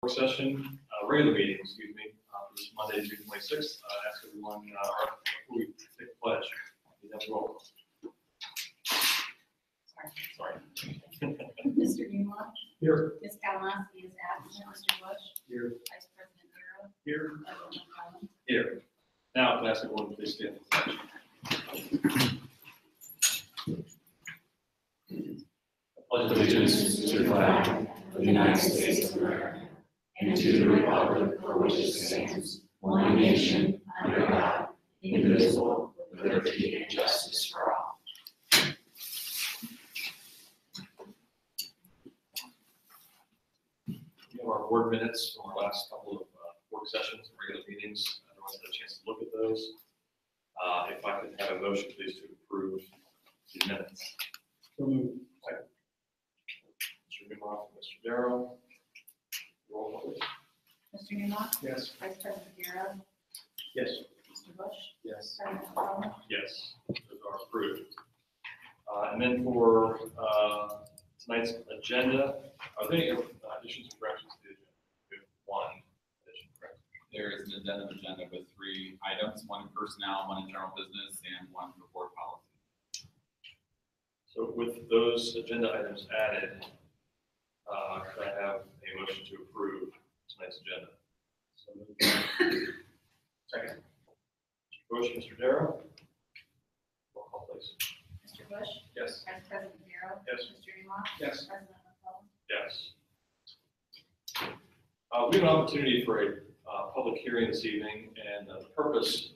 Work session, regular meeting, excuse me, for this Monday, June 26th. Ask everyone, before we take the pledge, you have to roll. Sorry. Mr. Newmaw? Here. Ms. Kalinowski is absent. Mr. Bush? Here. Vice President Darrow? Here. President McClellan? Here. Now, can I ask everyone to please stand for the pledge? Pledge allegiance to the flag of the United States of America and to the republic for which it stands, one nation, under God, indivisible, with liberty and justice for all. We have our board minutes from our last couple of work sessions and regular meetings. Everyone's had a chance to look at those. If I could have a motion, please, to approve the minutes. So moved. Second. Mr. Newmaw, Mr. Darrow. Roll call, please. Mr. Newmaw? Yes. Vice President Darrow? Yes. Mr. Bush? Yes. President McClellan? Yes, those are approved. And then for tonight's agenda, are there any additions or corrections to the agenda? We have one addition, correct? There is an addendum agenda with 3 items, one in personnel, one in general business, and one for board policy. So with those agenda items added, could I have a motion to approve tonight's agenda? So second. Mr. Bush, Mr. Darrow. Roll call, please. Mr. Bush? Yes. Vice President Darrow? Yes. Mr. Newmaw? Yes. President McClellan? Yes. We have an opportunity for a public hearing this evening, and the purpose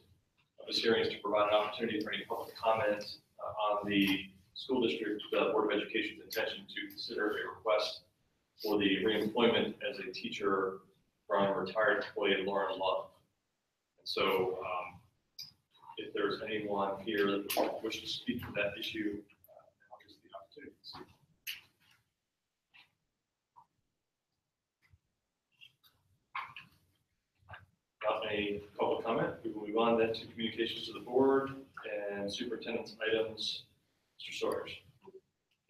of this hearing is to provide an opportunity for any public comment on the school district Board of Education's intention to consider a request for the reemployment as a teacher from retired employee Lauren Love. And so if there's anyone here that wishes to speak to that issue, now is the opportunity to speak. Not any public comment. We will move on then to communications to the board and superintendent's items. Mr. Sawyers.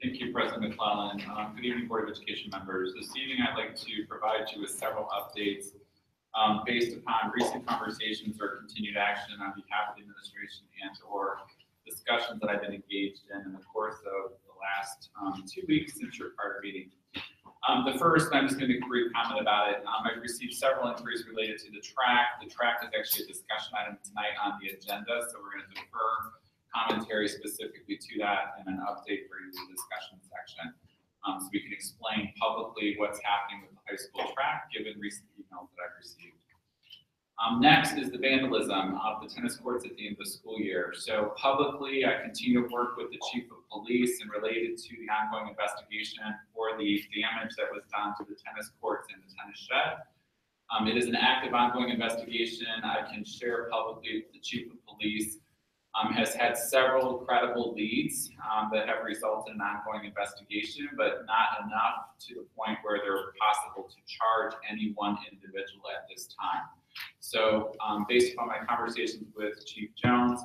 Thank you, President McClellan. Good evening, Board of Education members. This evening, I'd like to provide you with several updates based upon recent conversations or continued action on behalf of the administration and/or discussions that I've been engaged in the course of the last 2 weeks since your prior meeting. The first, I'm just going to make a brief comment about it. I've received several inquiries related to the track. The track is actually a discussion item tonight on the agenda, so we're going to defer commentary specifically to that and an update for you in the discussion section. So we can explain publicly what's happening with the high school track, given recent emails that I've received. Next is the vandalism of the tennis courts at the end of the school year. So publicly, I continue to work with the chief of police and related to the ongoing investigation for the damage that was done to the tennis courts and the tennis shed. It is an active ongoing investigation. I can share publicly with the chief of police has had several credible leads that have resulted in an ongoing investigation, but not enough to the point where they're possible to charge any one individual at this time. So based upon my conversations with Chief Jones,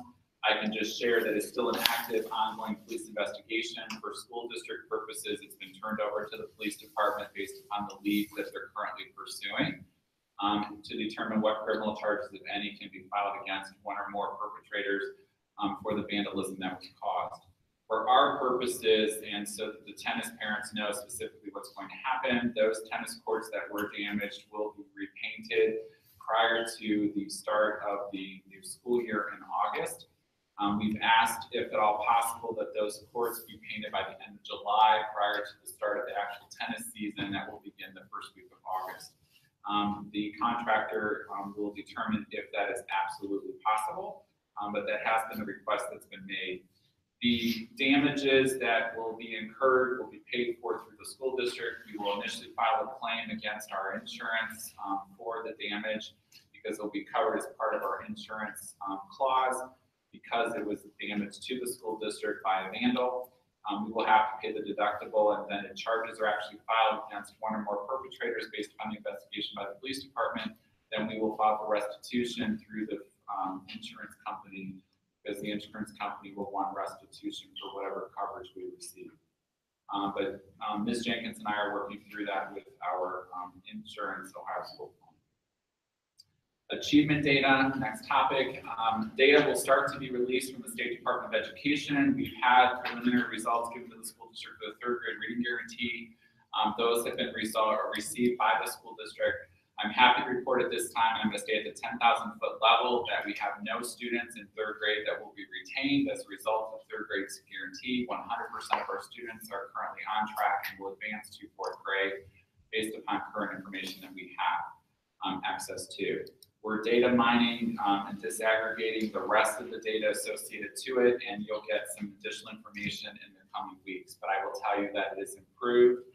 I can just share that it's still an active ongoing police investigation. For school district purposes, it's been turned over to the police department based upon the leads that they're currently pursuing to determine what criminal charges, if any, can be filed against one or more perpetrators for the vandalism that was caused. For our purposes, and so that the tennis parents know specifically what's going to happen, those tennis courts that were damaged will be repainted prior to the start of the new school year in August. We've asked, if at all possible, that those courts be painted by the end of July prior to the start of the actual tennis season that will begin the first week of August. The contractor will determine if that is absolutely possible. But that has been the request that's been made. The damages that will be incurred will be paid for through the school district. We will initially file a claim against our insurance for the damage because it will be covered as part of our insurance clause because it was damage to the school district by a vandal. We will have to pay the deductible, and then the charges are actually filed against one or more perpetrators based upon the investigation by the police department. Then we will file for restitution through the insurance company, because the insurance company will want restitution for whatever coverage we receive. But Ms. Jenkins and I are working through that with our Insurance Ohio School Plan. Achievement data, next topic. Data will start to be released from the State Department of Education. We've had preliminary results given to the school district for the third grade reading guarantee. Those have been received by the school district. I'm happy to report at this time, I'm going to stay at the 10,000 foot level, that we have no students in third grade that will be retained as a result of third grade's guarantee. 100% of our students are currently on track and will advance to fourth grade based upon current information that we have access to. We're data mining and disaggregating the rest of the data associated to it, and you'll get some additional information in the coming weeks. But I will tell you that it is improved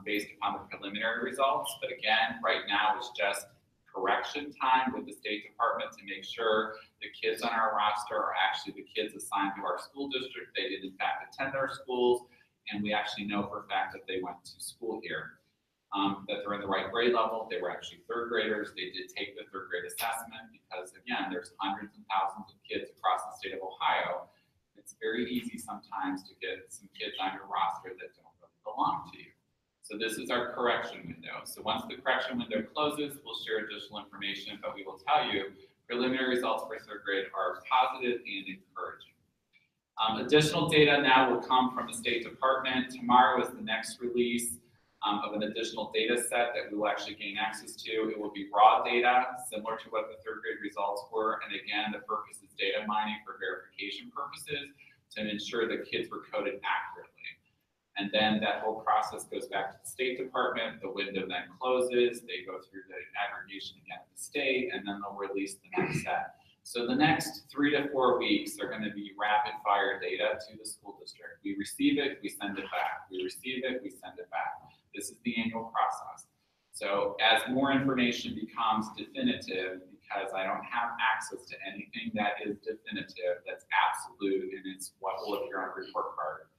based upon the preliminary results. But again, right now it's just correction time with the State Department to make sure the kids on our roster are actually the kids assigned to our school district. They did in fact attend our schools, and we actually know for a fact that they went to school here. That they're in the right grade level. They were actually third graders. They did take the third grade assessment because, again, there's hundreds and thousands of kids across the state of Ohio. It's very easy sometimes to get some kids on your roster that don't really belong to you. So this is our correction window. So once the correction window closes, we'll share additional information, but we will tell you preliminary results for third grade are positive and encouraging. Additional data now will come from the State Department. Tomorrow is the next release of an additional data set that we will actually gain access to. It will be raw data, similar to what the third grade results were. And again, the purpose is data mining for verification purposes to ensure that kids were coded accurately. And then that whole process goes back to the State Department. The window then closes. They go through the aggregation again at the state, and then they'll release the next set. So the next 3 to 4 weeks are going to be rapid fire data to the school district. We receive it, we send it back. We receive it, we send it back. This is the annual process. So as more information becomes definitive, because I don't have access to anything that is definitive, that's absolute, and it's what will appear on a report card.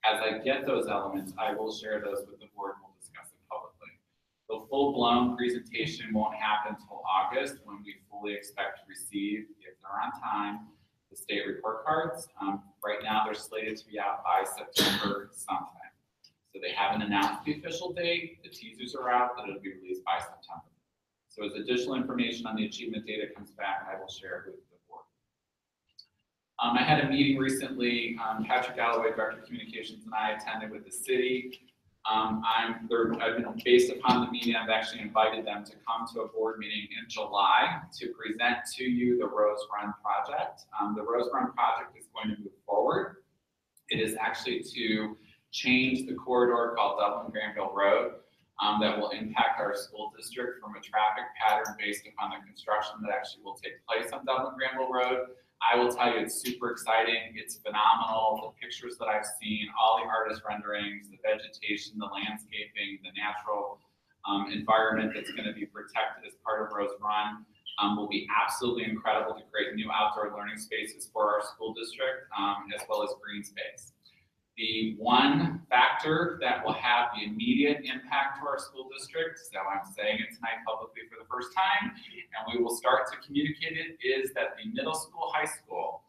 As I get those elements, I will share those with the board and we'll discuss it publicly. The full-blown presentation won't happen until August, when we fully expect to receive, if they're on time, the state report cards. Right now, they're slated to be out by September sometime. So they haven't announced the official date. The teasers are out, but it'll be released by September. So as additional information on the achievement data comes back, I will share it with the board. I had a meeting recently. Patrick Galloway, Director of Communications, and I attended with the city. I've been based upon the meeting. I've actually invited them to come to a board meeting in July to present to you the Rose Run project. The Rose Run project is going to move forward. It is actually to change the corridor called Dublin-Granville Road that will impact our school district from a traffic pattern based upon the construction that actually will take place on Dublin-Granville Road. I will tell you, it's super exciting. It's phenomenal. The pictures that I've seen, all the artist renderings, the vegetation, the landscaping, the natural environment that's going to be protected as part of Rose Run will be absolutely incredible to create new outdoor learning spaces for our school district, as well as green space. The one factor that will have the immediate impact to our school district, so I'm saying it tonight publicly for the first time, and we will start to communicate it, is that the middle school, high school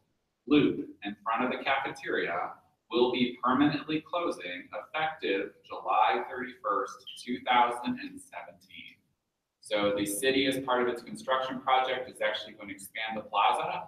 loop in front of the cafeteria will be permanently closing effective July 31st, 2017. So the city, as part of its construction project, is actually going to expand the plaza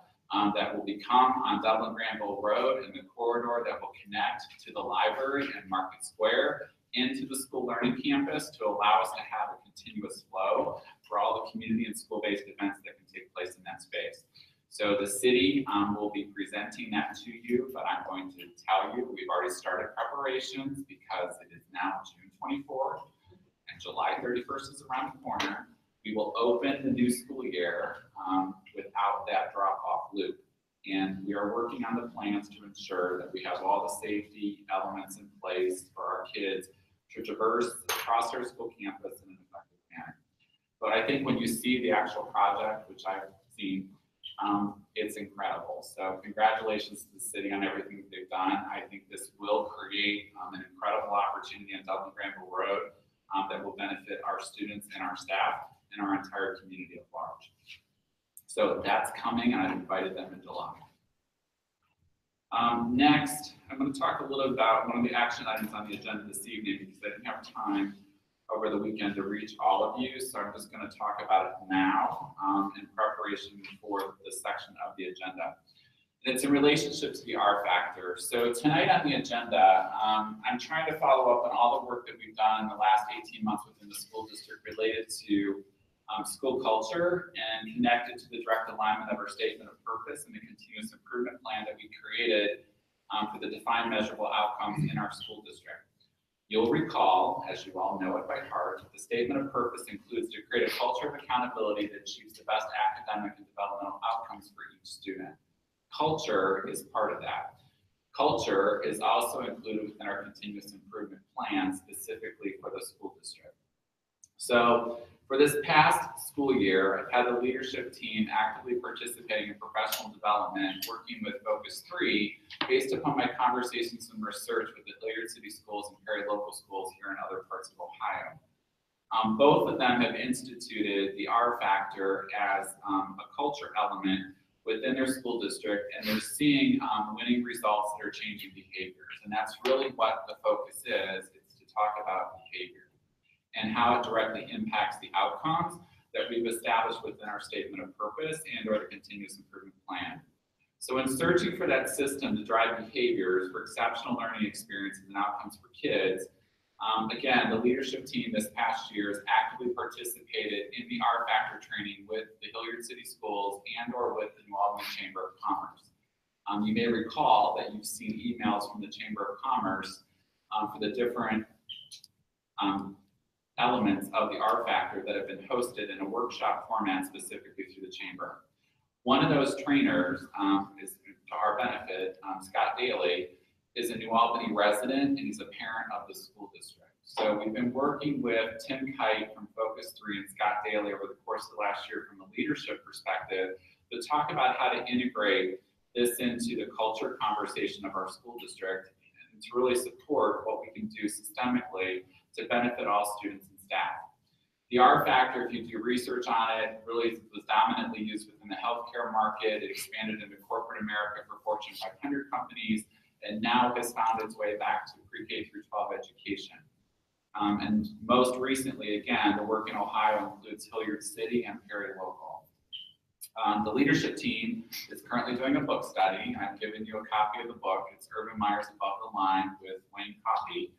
that will become on Dublin-Granville Road in the corridor that will connect to the library and Market Square into the school learning campus to allow us to have a continuous flow for all the community and school-based events that can take place in that space. So the city will be presenting that to you, but I'm going to tell you we've already started preparations because it is now June 24th and July 31st is around the corner. We will open the new school year without that drop-off loop. And we are working on the plans to ensure that we have all the safety elements in place for our kids to traverse across our school campus in an effective manner. But I think when you see the actual project, which I've seen, it's incredible. So congratulations to the city on everything that they've done. I think this will create an incredible opportunity on Dublin-Granville Road that will benefit our students and our staff and our entire community at large. So that's coming, and I've invited them in July. Next, I'm going to talk a little about one of the action items on the agenda this evening because I didn't have time over the weekend to reach all of you, so I'm just going to talk about it now in preparation for this section of the agenda. And it's in relationship to the R factor. So tonight on the agenda, I'm trying to follow up on all the work that we've done in the last 18 months within the school district related to school culture and connected to the direct alignment of our statement of purpose and the continuous improvement plan that we created for the defined measurable outcomes in our school district. You'll recall, as you all know it by heart, the statement of purpose includes to create a culture of accountability that achieves the best academic and developmental outcomes for each student. Culture is part of that. Culture is also included within our continuous improvement plan, specifically for the school district. So for this past school year, I've had the leadership team actively participating in professional development, working with Focus 3, based upon my conversations and research with the Hilliard City Schools and Perry local schools here in other parts of Ohio. Both of them have instituted the R factor as a culture element within their school district, and they're seeing winning results that are changing behaviors. And that's really what the focus is to talk about behavior and how it directly impacts the outcomes that we've established within our statement of purpose and or the continuous improvement plan. So in searching for that system to drive behaviors for exceptional learning experiences and outcomes for kids, again, the leadership team this past year has actively participated in the R factor training with the Hilliard City Schools and or with the New Albany Chamber of Commerce. You may recall that you've seen emails from the Chamber of Commerce for the different elements of the R factor that have been hosted in a workshop format specifically through the Chamber. One of those trainers is, to our benefit, Scott Daly, is a New Albany resident and he's a parent of the school district. So we've been working with Tim Kite from Focus 3 and Scott Daly over the course of the last year from a leadership perspective to talk about how to integrate this into the culture conversation of our school district and to really support what we can do systemically to benefit all students and staff. The R factor, if you do research on it, really was dominantly used within the healthcare market. It expanded into corporate America for Fortune 500 companies, and now has found its way back to pre-K through 12 education. And most recently, again, the work in Ohio includes Hilliard City and Perry Local. The leadership team is currently doing a book study. I've given you a copy of the book. It's Urban Meyer's Above the Line with Wayne Coffey.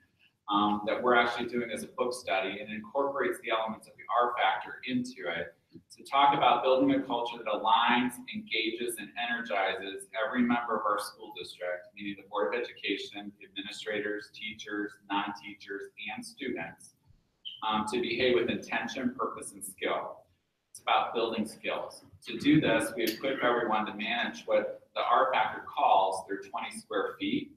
That we're actually doing as a book study and incorporates the elements of the R factor into it to talk about building a culture that aligns, engages, and energizes every member of our school district, meaning the Board of Education, administrators, teachers, non-teachers, and students, to behave with intention, purpose, and skill. It's about building skills. To do this, we equip everyone to manage what the R factor calls their 20 square feet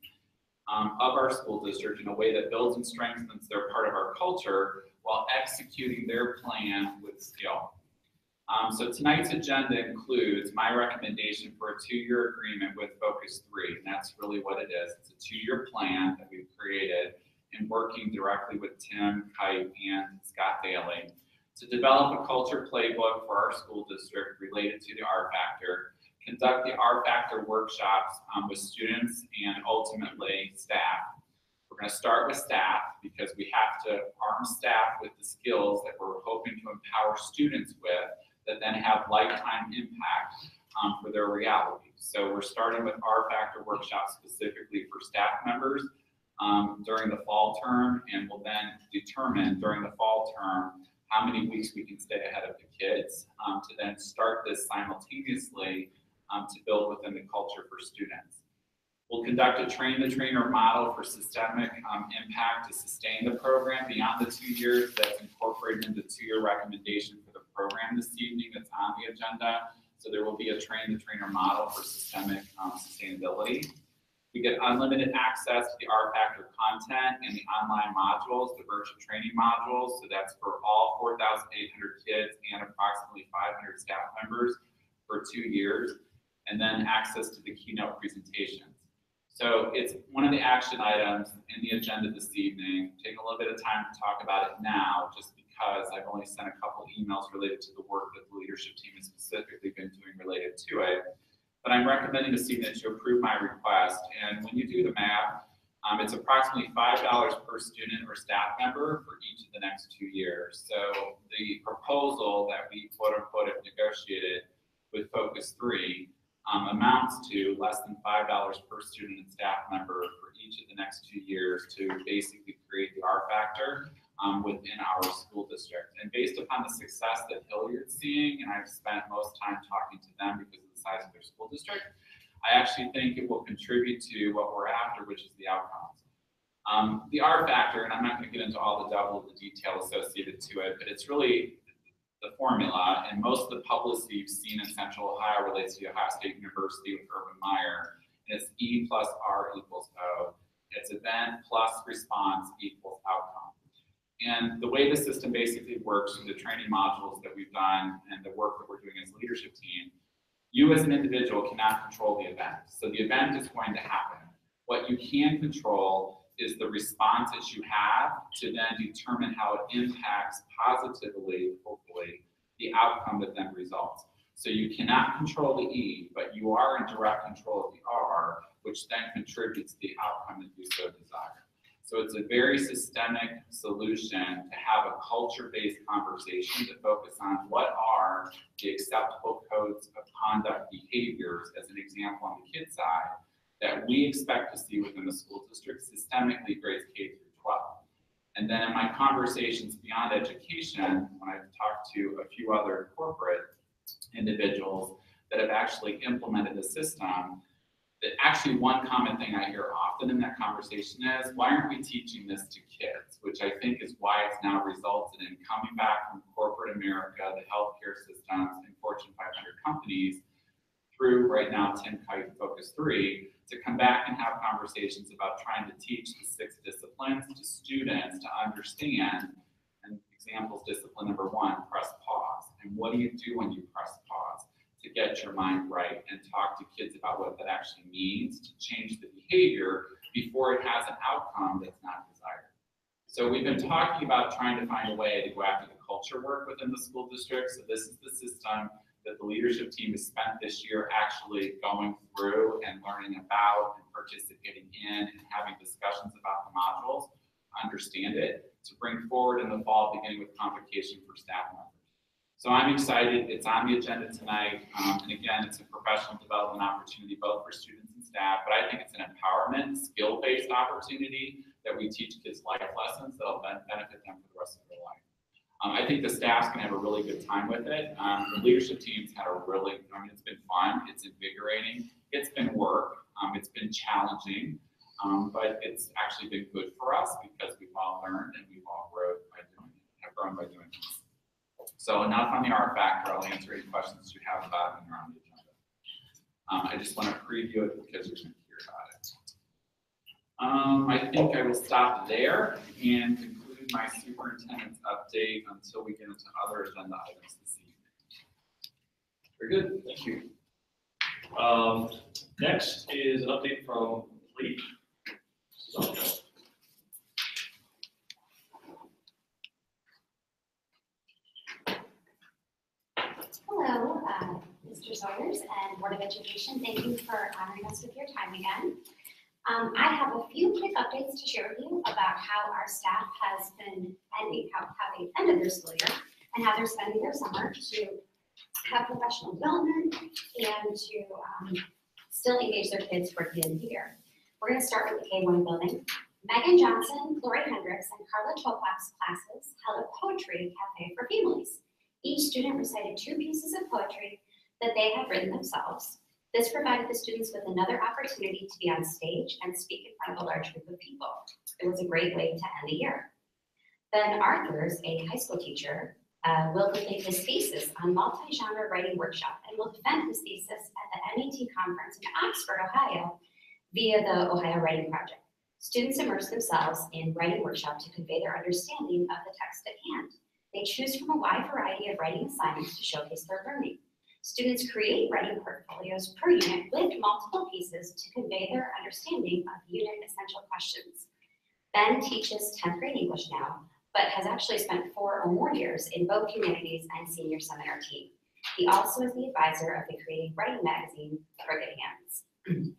of our school district in a way that builds and strengthens their part of our culture while executing their plan with skill. So tonight's agenda includes my recommendation for a 2-year agreement with Focus 3, and that's really what it is. It's a 2-year plan that we've created in working directly with Tim Kite and Scott Daly to develop a culture playbook for our school district related to the R factor, conduct the R factor workshops with students and ultimately staff. We're going to start with staff because we have to arm staff with the skills that we're hoping to empower students with that then have lifetime impact for their reality. So we're starting with R factor workshops specifically for staff members during the fall term, and we'll then determine during the fall term how many weeks we can stay ahead of the kids to then start this simultaneously to build within the culture for students. We'll conduct a train-the-trainer model for systemic impact to sustain the program beyond the 2 years. That's incorporated into the 2-year recommendation for the program this evening that's on the agenda. So there will be a train-the-trainer model for systemic sustainability. We get unlimited access to the R factor content and the online modules, the virtual training modules. So that's for all 4,800 kids and approximately 500 staff members for 2 years. And then access to the keynote presentations. So it's one of the action items in the agenda this evening. Taking a little bit of time to talk about it now, just because I've only sent a couple emails related to the work that the leadership team has specifically been doing related to it. But I'm recommending this evening to approve my request. And when you do the math, It's approximately $5 per student or staff member for each of the next 2 years. So the proposal that we quote unquote have negotiated with Focus 3 amounts to less than $5 per student and staff member for each of the next 2 years to basically create the R factor within our school district. And based upon the success that Hilliard's seeing, and I've spent most time talking to them because of the size of their school district, I actually think it will contribute to what we're after, which is the outcomes. The R factor, and I'm not going to get into all the devil of the detail associated to it, but it's really the formula, and most of the publicity you've seen in Central Ohio relates to Ohio State University with Urban Meyer, and it's E plus R equals O. It's event plus response equals outcome. And the way the system basically works through the training modules that we've done and the work that we're doing as a leadership team, you as an individual cannot control the event. So the event is going to happen. What you can control is the responses you have to then determine how it impacts positively, hopefully, the outcome that then results. So you cannot control the E, but you are in direct control of the R, which then contributes to the outcome that you so desire. So it's a very systemic solution to have a culture-based conversation to focus on what are the acceptable codes of conduct behaviors, as an example on the kid side, that we expect to see within the school district systemically grades K through 12. And then in my conversations beyond education, when I've talked to a few other corporate individuals that have actually implemented the system, that actually one common thing I hear often in that conversation is, why aren't we teaching this to kids? Which I think is why it's now resulted in coming back from corporate America, the healthcare systems, and Fortune 500 companies through right now Tim Kite and Focus 3 to come back and have conversations about trying to teach the 6 disciplines to students to understand. And examples, discipline number 1, press pause. And what do you do when you press pause? To get your mind right and talk to kids about what that actually means to change the behavior before it has an outcome that's not desired. So we've been talking about trying to find a way to go after the culture work within the school district. So this is the system that the leadership team has spent this year actually going through and learning about and participating in and having discussions about the modules, understand it, to bring forward in the fall, beginning with convocation for staff members. So I'm excited. It's on the agenda tonight. And again, it's a professional development opportunity both for students and staff, but I think it's an empowerment, skill-based opportunity that we teach kids life lessons that'll benefit them for the rest of their life. I think the staff's gonna have a really good time with it. The leadership team's had a really, it's been fun, it's invigorating, it's been work, it's been challenging, but it's actually been good for us because we've all learned and we've all grown by doing this. So enough on the R factor. I'll answer any questions you have about it when you're on the agenda. I just want to preview it because you're going to hear about it. I think I will stop there and conclude my superintendent's update until we get into other agenda items this evening. Very good, thank you. Next is an update from Lee. Hello, Mr. Sawyers and Board of Education. Thank you for honoring us with your time again. I have a few quick updates to share with you about how our staff has been ending, how they ended their school year and how they're spending their summer to have professional development and to still engage their kids for the end of the year. We're going to start with the K1 building. Megan Johnson, Lori Hendricks, and Carla Topak's classes held a poetry cafe for families. Each student recited 2 pieces of poetry that they had written themselves. This provided the students with another opportunity to be on stage and speak in front of a large group of people. It was a great way to end the year. Ben Arthurs, a high school teacher, will complete his thesis on multi-genre writing workshop and will defend his thesis at the MET conference in Oxford, Ohio, via the Ohio Writing Project. Students immerse themselves in writing workshop to convey their understanding of the text at hand. They choose from a wide variety of writing assignments to showcase their learning. Students create writing portfolios per unit with multiple pieces to convey their understanding of unit essential questions. Ben teaches 10th grade English now, but has actually spent 4 or more years in both humanities and senior seminar team. He also is the advisor of the Creative Writing magazine for Good Hands.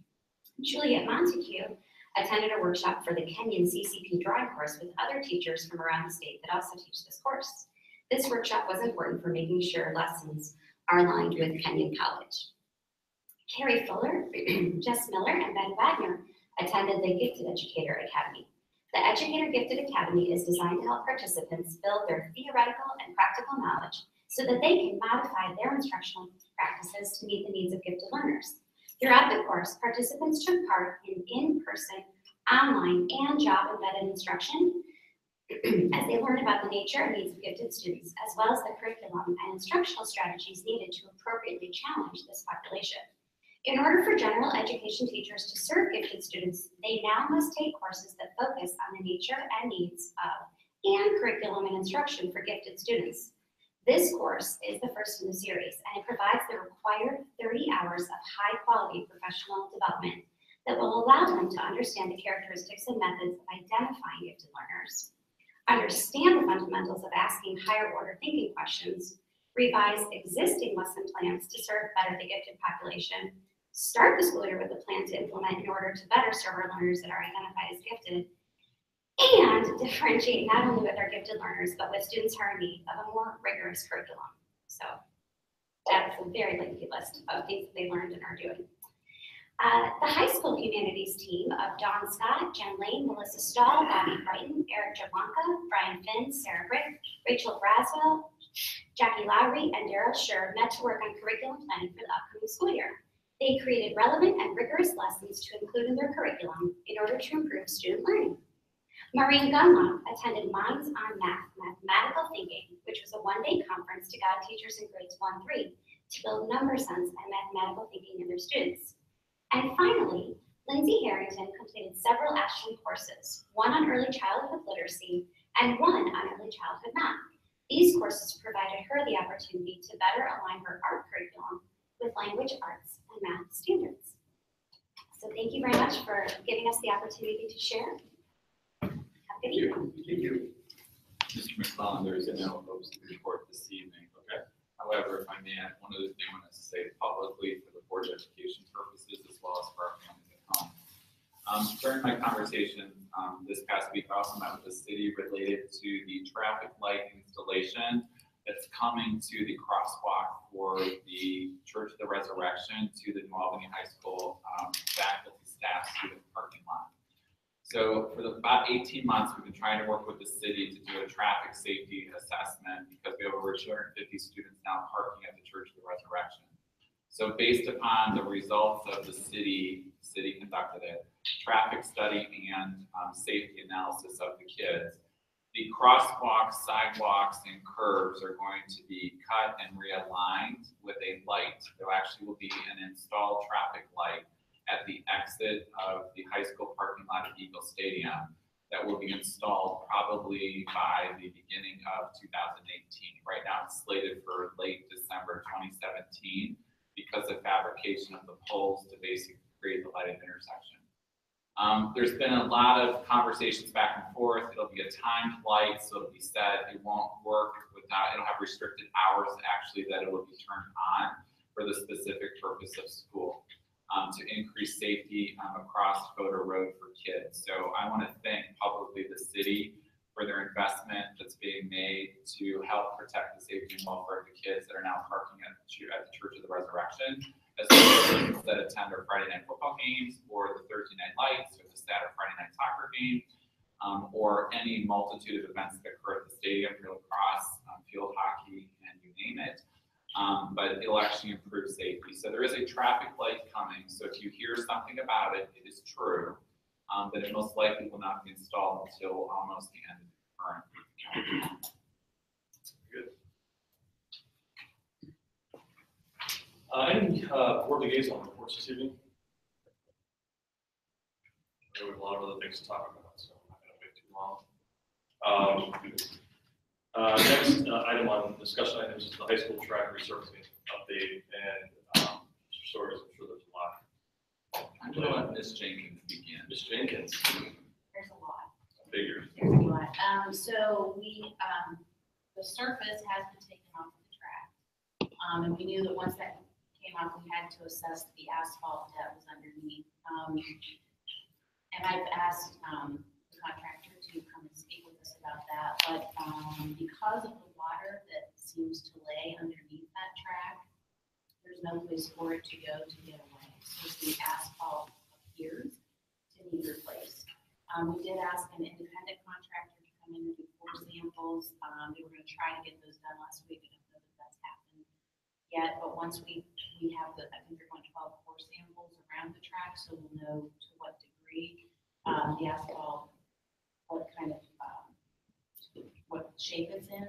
Juliet Montague attended a workshop for the Kenyon CCP drawing course with other teachers from around the state that also teach this course. This workshop was important for making sure lessons are aligned with Kenyon College. Carrie Fuller, Jess Miller, and Ben Wagner attended the Gifted Educator Academy. The Educator Gifted Academy is designed to help participants build their theoretical and practical knowledge so that they can modify their instructional practices to meet the needs of gifted learners. Throughout the course, participants took part in in-person, online, and job-embedded instruction as they learned about the nature and needs of gifted students, as well as the curriculum and instructional strategies needed to appropriately challenge this population. In order for general education teachers to serve gifted students, they now must take courses that focus on the nature and needs of and curriculum and instruction for gifted students. This course is the first in the series, and it provides the required 30 hours of high-quality professional development that will allow them to understand the characteristics and methods of identifying gifted learners, understand the fundamentals of asking higher-order thinking questions, revise existing lesson plans to serve better the gifted population, start the school year with a plan to implement in order to better serve our learners that are identified as gifted, and differentiate not only with our gifted learners, but with students who are in need of a more rigorous curriculum. So that's a very lengthy list of things that they learned and are doing. The high school humanities team of Dawn Scott, Jen Lane, Melissa Stahl, Bobby Brighton, Eric Jablonka, Brian Finn, Sarah Brick, Rachel Braswell, Jackie Lowry, and Daryl Scher met to work on curriculum planning for the upcoming school year. They created relevant and rigorous lessons to include in their curriculum in order to improve student learning. Maureen Gunlock attended Minds on Math, Mathematical Thinking, which was a one-day conference to guide teachers in grades 1-3 to build number sense and mathematical thinking in their students. And finally, Lindsay Harrington completed several Ashland courses, one on early childhood literacy and one on early childhood math. These courses provided her the opportunity to better align her art curriculum with language arts and math standards. So thank you very much for giving us the opportunity to share. Have a good evening. Thank you. Mr. McClellan, there is no opposed report this evening. Okay. However, if I may add one other thing I want to say publicly for the Board of Education purposes as well as for our families at home. During my conversation this past week, I also met with the city related to the traffic light installation that's coming to the crosswalk for the Church of the Resurrection to the New Albany High School faculty, staff, student parking lot. So for about 18 months, we've been trying to work with the city to do a traffic safety assessment because we have over 250 students now parking at the Church of the Resurrection. So based upon the results of the city conducted a traffic study and safety analysis of the kids. The crosswalks, sidewalks, and curbs are going to be cut and realigned with a light. There actually will be an installed traffic light at the exit of the high school parking lot at Eagle Stadium that will be installed probably by the beginning of 2018. Right now it's slated for late December 2017 because of fabrication of the poles to basically create the lighted intersection. There's been a lot of conversations back and forth. It'll be a timed light, so it'll be set. It won't work without, it'll have restricted hours actually that it will be turned on for the specific purpose of school to increase safety across Fodor Road for kids. So I want to thank publicly the city for their investment that's being made to help protect the safety and welfare of the kids that are now parking at the Church of the Resurrection, as well as students that attend our Friday night football games or the Thursday night lights or the Saturday Friday night soccer game, or any multitude of events that occur at the stadium, real lacrosse, field hockey, and you name it. But it'll actually improve safety. So there is a traffic light coming. So if you hear something about it, it is true. But it most likely will not be installed until almost the end of the current year. Good. Any board liaison reports this evening? There were a lot of other things to talk about, so I'm not going to wait too long. Next item on discussion items is the high school track resurfacing update, and Mr. Sawyers, I'm sure there's a lot. I'm going to let Ms. Jenkins begin. Ms. Jenkins, There's a lot. figures. There's a lot. So the surface has been taken off of the track. And we knew that once that came off, we had to assess the asphalt that was underneath. And And I've asked the contractor to come and speak with us about that, but because of the water that seems to lay underneath that track, there's no place for it to go to get away. So the asphalt appears to need replaced. We did ask an independent contractor to come in and do 4 samples. They were gonna try to get those done last week. I don't know that that's happened yet, but once we have I think they're going to 12 core samples around the track, so we'll know to what degree the asphalt, what kind of, what shape it's in.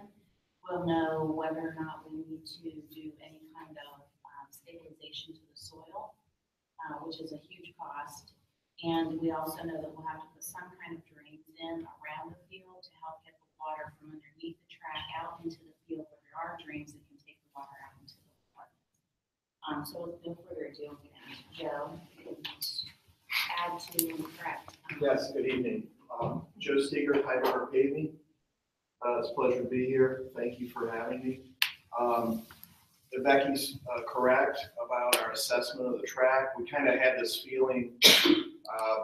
We'll know whether or not we need to do any kind of stabilization to the soil, which is a huge cost. And we also know that we'll have to put some kind of drains in around the field to help get the water from underneath the track out into the field where there are drains that can take the water out into the apartments. So with no further ado, Joe, add to correct. Yes, good evening. Joe Steger, Heidelberg Paving. It's a pleasure to be here. Thank you for having me. Becky's correct about our assessment of the track. We kind of had this feeling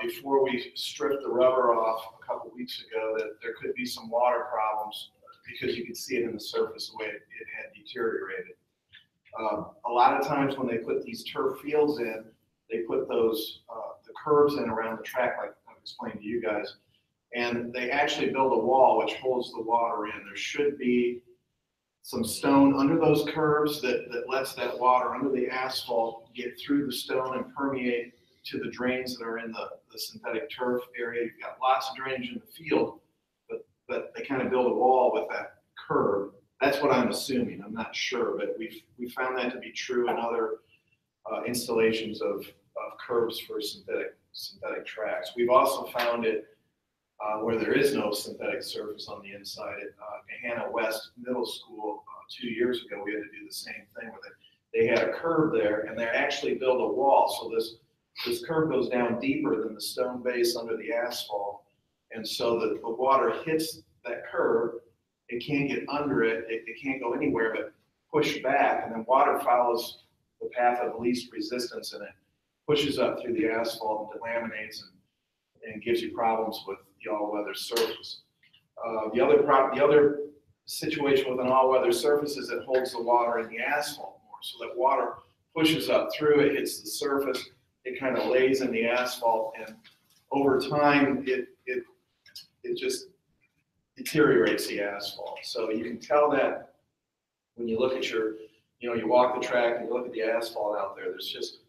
before we stripped the rubber off a couple weeks ago that there could be some water problems because you could see it in the surface the way it had deteriorated. A lot of times when they put these turf fields in, they put those the curbs in around the track, like I've explained to you guys, and they actually build a wall which holds the water in. There should be some stone under those curbs that lets that water under the asphalt get through the stone and permeate to the drains that are in the synthetic turf area. You've got lots of drainage in the field, but they kind of build a wall with that curb. That's what I'm assuming. I'm not sure, but we found that to be true in other installations of curbs for synthetic tracks. We've also found it where there is no synthetic surface on the inside. At Gahanna West Middle School 2 years ago, we had to do the same thing with it. They had a curb there, and they actually built a wall. So this curb goes down deeper than the stone base under the asphalt, and so the water hits that curb. It can't get under it. It can't go anywhere but push back, and then water follows the path of least resistance, and it pushes up through the asphalt and delaminates and gives you problems with the all-weather surface. The other situation with an all-weather surface is it holds the water in the asphalt more, so that water pushes up through it, hits the surface, it kind of lays in the asphalt, and over time it just deteriorates the asphalt. So you can tell that when you look at you walk the track and you look at the asphalt out there, there's just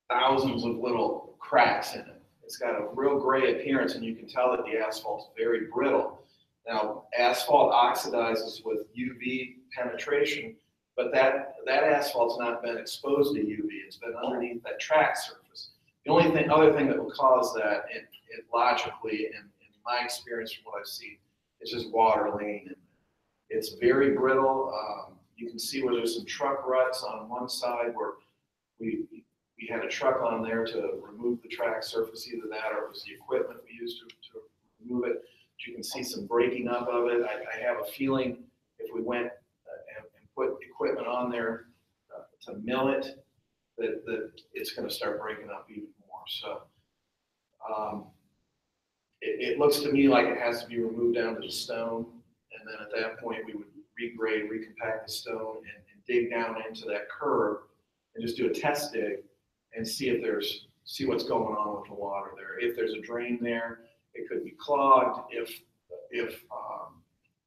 thousands of little cracks in it. It's got a real gray appearance, and you can tell that the asphalt's very brittle. Now, asphalt oxidizes with UV penetration, but that asphalt's not been exposed to UV. It's been underneath that track surface. The only other thing that will cause that, it logically, in my experience from what I've seen, is just water laying in there. It's very brittle. You can see where there's some truck ruts on one side where we had a truck on there to remove the track surface, either that or it was the equipment we used to remove it. But you can see some breaking up of it. I have a feeling if we went and put equipment on there to mill it, that it's going to start breaking up even more. So it looks to me like it has to be removed down to the stone, and then at that point we would regrade, recompact the stone, and dig down into that curb and just do a test dig and see what's going on with the water there. If there's a drain there, it could be clogged. If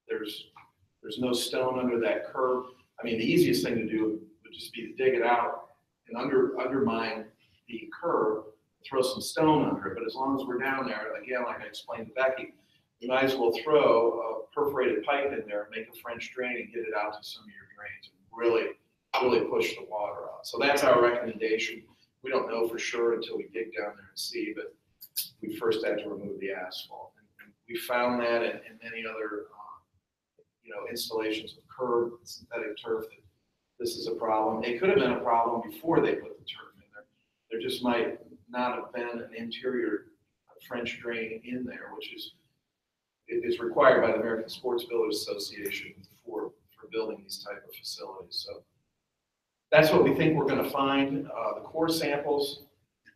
there's no stone under that curb, I mean, the easiest thing to do would just be to dig it out and undermine the curb, throw some stone under it. But as long as we're down there, again, like I explained to Becky, you might as well throw a perforated pipe in there, make a French drain, and get it out to some of your drains and really push the water out. So that's our recommendation. We don't know for sure until we dig down there and see, but we first had to remove the asphalt. And we found that in many other installations of curb, synthetic turf, that this is a problem. It could have been a problem before they put the turf in there. There just might not have been an interior French drain in there, which is required by the American Sports Builders Association for building these type of facilities. So that's what we think we're going to find. The core samples,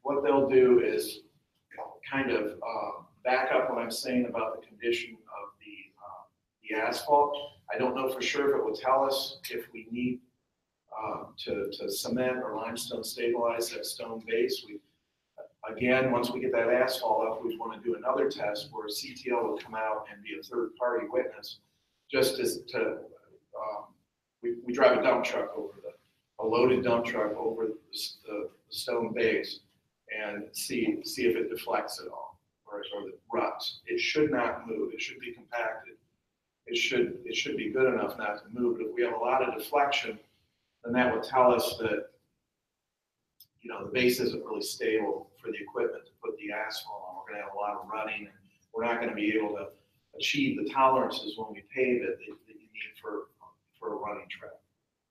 what they'll do is kind of back up what I'm saying about the condition of the asphalt. I don't know for sure if it will tell us if we need to cement or limestone stabilize that stone base. Again, once we get that asphalt up, we want to do another test where CTL will come out and be a third-party witness, just as we drive a dump truck over a loaded dump truck over the stone base and see if it deflects at all or the ruts. It should not move. It should be compacted. It should be good enough not to move. But if we have a lot of deflection, then that will tell us that, you know, the base isn't really stable for the equipment to put the asphalt on. We're going to have a lot of running, and we're not going to be able to achieve the tolerances when we pave it that you need for a running track.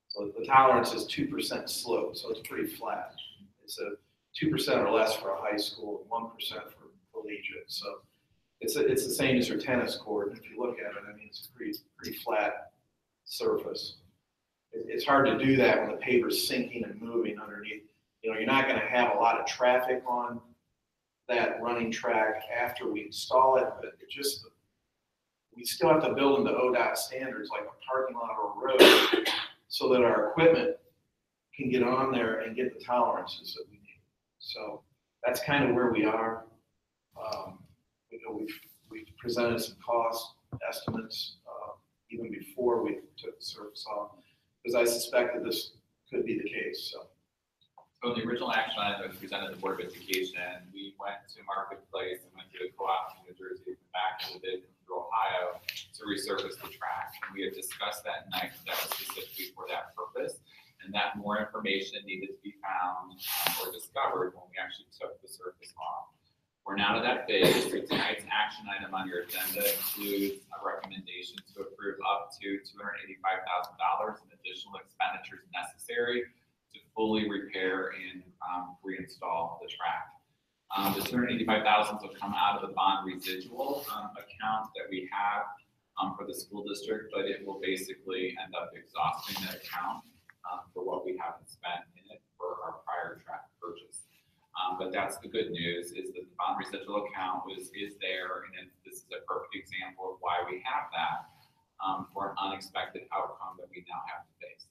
So the tolerance is 2% slope, so it's pretty flat. It's a 2% or less for a high school, 1% for collegiate. So it's the same as your tennis court. If you look at it, I mean, it's a pretty flat surface. It's hard to do that when the paver's sinking and moving underneath. You know, you're not going to have a lot of traffic on that running track after we install it, but we still have to build into ODOT standards like a parking lot or a road so that our equipment can get on there and get the tolerances that we need. So that's kind of where we are. You know, we've presented some cost estimates even before we took the surface off, because I suspected this could be the case. So the original action item that was presented to the Board of Education, we went to Marketplace and went to a co-op in New Jersey, and back to the bid through Ohio to resurface the track. And we had discussed that night that was specifically for that purpose, and that more information needed to be found or discovered when we actually took the surface off. We're now to that phase. So tonight's action item on your agenda includes a recommendation to approve up to $285,000 in additional expenditures necessary to fully repair and reinstall the track. The $285,000 will come out of the bond residual account that we have for the school district, but it will basically end up exhausting that account for what we haven't spent in it for our prior track purchase. But that's the good news, is that the bond residual account is there, and this is a perfect example of why we have that for an unexpected outcome that we now have to face.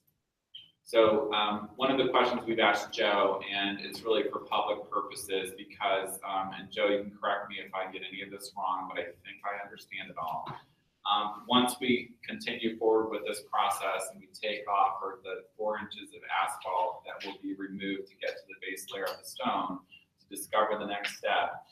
So one of the questions we've asked Joe, and it's really for public purposes because, and Joe, you can correct me if I get any of this wrong, but I think I understand it all. Once we continue forward with this process and we take off the 4 inches of asphalt that will be removed to get to the base layer of the stone to discover the next step,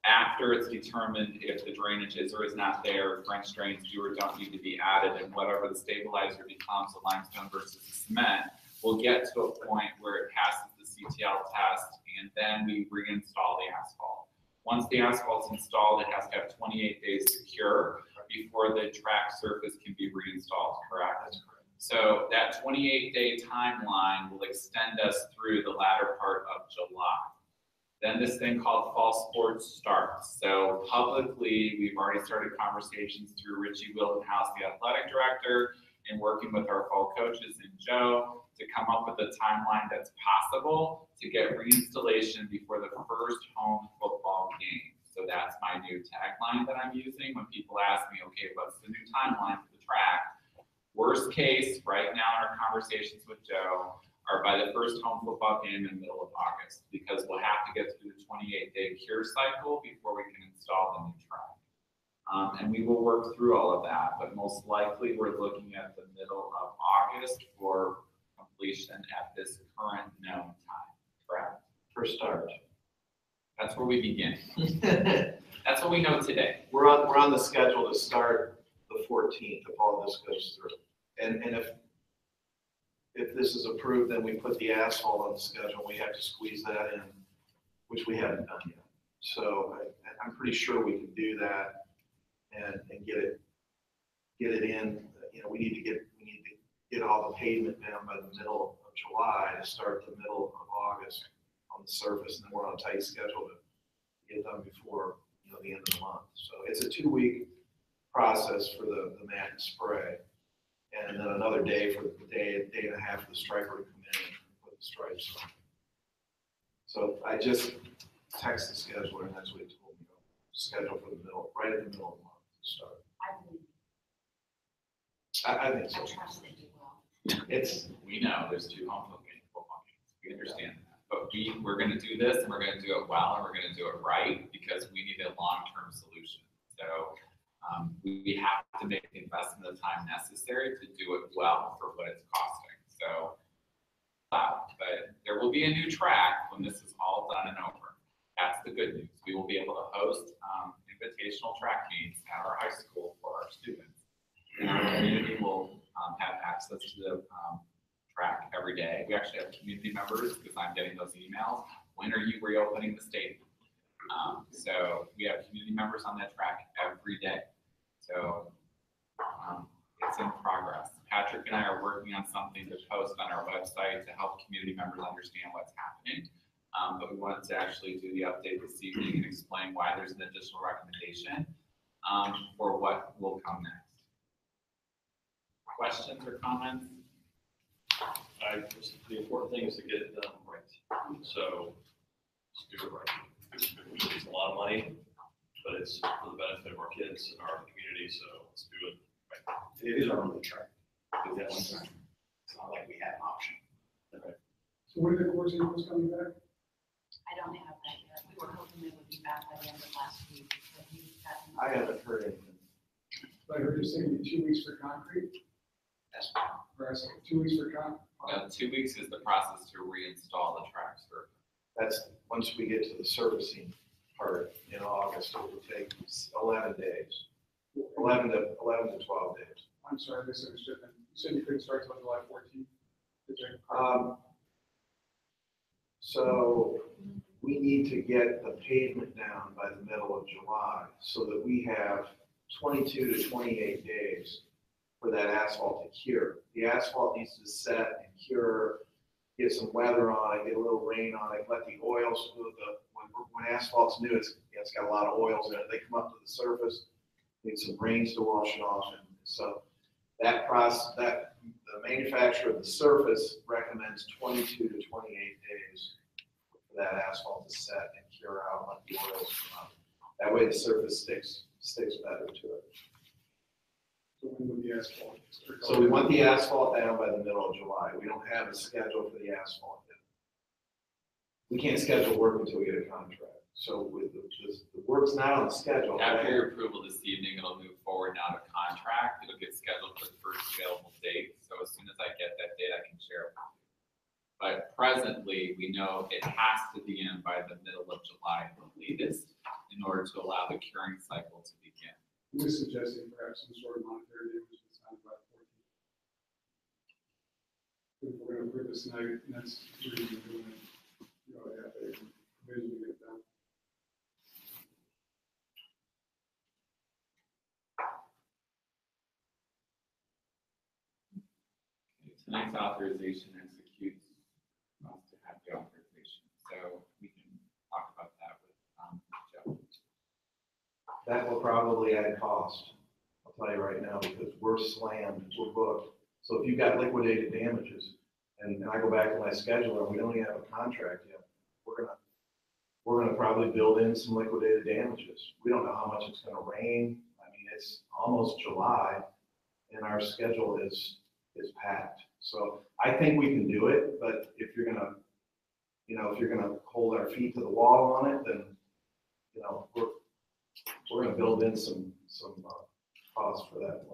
after it's determined if the drainage is or is not there, French drains do or don't need to be added, and whatever the stabilizer becomes, the limestone versus the cement, we'll get to a point where it passes the CTL test, and then we reinstall the asphalt. Once the asphalt's installed, it has to have 28 days to cure before the track surface can be reinstalled, correct? That's correct. So that 28-day timeline will extend us through the latter part of July. Then this thing called fall sports starts. So publicly, we've already started conversations through Richie Wildenhouse, the athletic director, and working with our fall coaches and Joe to come up with a timeline that's possible to get reinstallation before the first home football game. So that's my new tagline that I'm using when people ask me, okay, what's the new timeline for the track? Worst case, right now in our conversations with Joe, are by the first home football game in the middle of August, because we'll have to get through the 28-day cure cycle before we can install the new track. And we will work through all of that, but most likely we're looking at the middle of August for completion at this current known time, correct? For start. That's where we begin. That's what we know today. We're on the schedule to start the 14th if all this goes through. And if this is approved, then we put the asphalt on the schedule. We have to squeeze that in, which we haven't done yet. So I'm pretty sure we can do that and get it in. You know, we need to get all the pavement down by the middle of July to start the middle of August on the surface, and then we're on a tight schedule to get done before, you know, the end of the month. So it's a 2-week process for the mat and spray, and then another day for the day and a half for the striper to come in and put the stripes on. So text the scheduler, and that's what he told me. Schedule for the middle, right in the middle of the month to start. I believe, I think I so. trust that you will. It's, We know there's 2 home field games, football games, we understand that. But we're gonna do this and we're gonna do it well and we're gonna do it right because we need a long-term solution. So, we have to make the investment of time necessary to do it well for what it's costing. So, but there will be a new track when this is all done and over. That's the good news. We will be able to host, invitational track meets at our high school for our students. And our community will have access to the track every day. We actually have community members because I'm getting those emails. When are you reopening the stadium? So we have community members on that track every day. So it's in progress. Patrick and I are working on something to post on our website to help community members understand what's happening. But we wanted to actually do the update this evening and explain why there's an additional recommendation for what will come next. Questions or comments? The important thing is to get it done right. So let's do it right. It's a lot of money, but it's for the benefit of our kids and our community, so let's do it right. It is our only track. It's not like we have an option. So when are the course infos coming back? I don't have that yet. We were hoping they would be back by the end of last week, but we've gotten. I haven't heard anything. I heard you saying 2 weeks for concrete, That's or I said 2 weeks for concrete. 2 weeks is the process to reinstall the track surface. That's, once we get to the servicing part in August, it will take 11 days. 11 to 12 days. I'm sorry, I misunderstood. You said you couldn't start until July 14th. So we need to get the pavement down by the middle of July so that we have 22 to 28 days for that asphalt to cure. The asphalt needs to set and cure, get some weather on it, get a little rain on it, let the oils, when asphalt's new, it's got a lot of oils in it. They come up to the surface, need some rains to wash it off. And so that process, the manufacturer of the surface recommends 22 to 28 days for that asphalt to set and cure out, let the oils come out. That way the surface sticks better to it. So when would the asphalt start? So we want the asphalt down by the middle of July. We don't have a schedule for the asphalt yet. We can't schedule work until we get a contract. So with the work's not on the schedule. After your approval this evening, it'll move forward now to contract. It'll get scheduled for the first available date. So as soon as I get that date, I can share it with you. But presently, we know it has to be in by the middle of July at the latest in order to allow the curing cycle to begin. I'm just suggesting perhaps some sort of monetary damage to sound about 14. If we're going to approve this tonight, and that's the reason we're doing it, you know, have a provision to get it done. Tonight's authorization executes us to have the authorization. So we can talk about that with Joe. That will probably add cost. I'll tell you right now, because we're slammed, we're booked. So if you've got liquidated damages, and I go back to my schedule and we don't even have a contract yet, we're gonna probably build in some liquidated damages. We don't know how much it's gonna rain. I mean, it's almost July and our schedule is packed. So I think we can do it, but if you're gonna hold our feet to the wall on it, then, we're gonna build in some costs for that.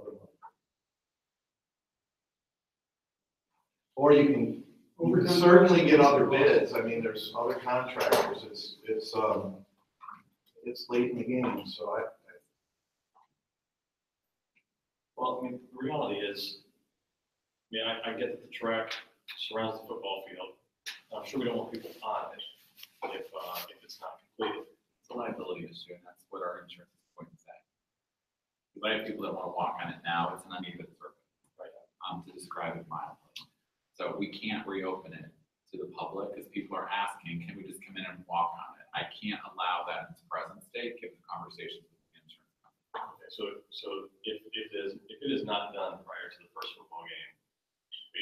Or you can certainly get other bids. I mean, there's other contractors. It's late in the game, so Well, I mean, the reality is, I get that the track surrounds the football field. I'm sure we don't want people on it if it's not completed. It's a liability issue, and that's what our insurance is going to say. Because I have people that want to walk on it now, it's an uneven surface, right? To describe it mildly. So we can't reopen it to the public because people are asking, can we just come in and walk on it? I can't allow that in its present state, given the conversations with the insurance company. Okay, so if it is not done prior to the first football game,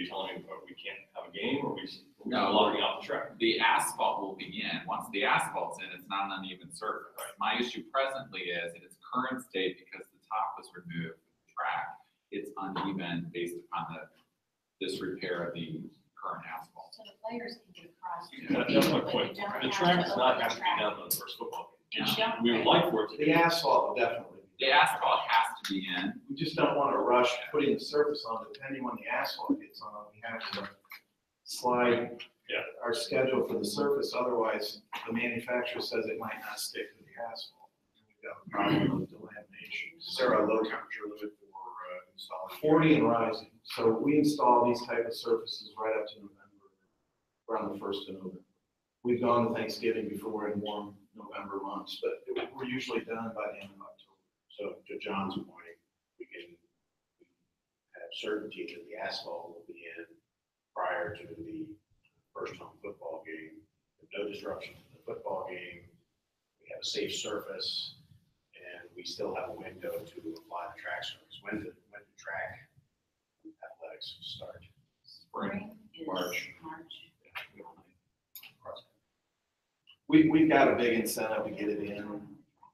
you telling me we can't have a game, or we No. logging off the track? The asphalt will be in. Once the asphalt's in, it's not an uneven surface. My issue presently is, in its current state, because the top was removed from the track, it's uneven based upon the disrepair of the current asphalt. So the players can get across. That's my but you point. don't The have track to does open not the have to be track. done on the first football game. And you don't, We would like for it to be. The asphalt will definitely. The asphalt has to be in. We just don't want to rush putting the surface on, depending when the asphalt gets on, we have to slide Yeah. our schedule for the surface, otherwise the manufacturer says it might not stick to the asphalt. We've got a problem with delamination. Sarah, low temperature limit for installing? 40 and rising, so we install these type of surfaces right up to November, around the 1st of November. We've gone to Thanksgiving before we're in warm November months, but we're usually done by the end of October. So to John's point, we can have certainty that the asphalt will be in prior to the first home football game. With no disruption to the football game. We have a safe surface, and we still have a window to apply the track surface. When the track athletics start? Spring is March. March. We've got a big incentive to get it in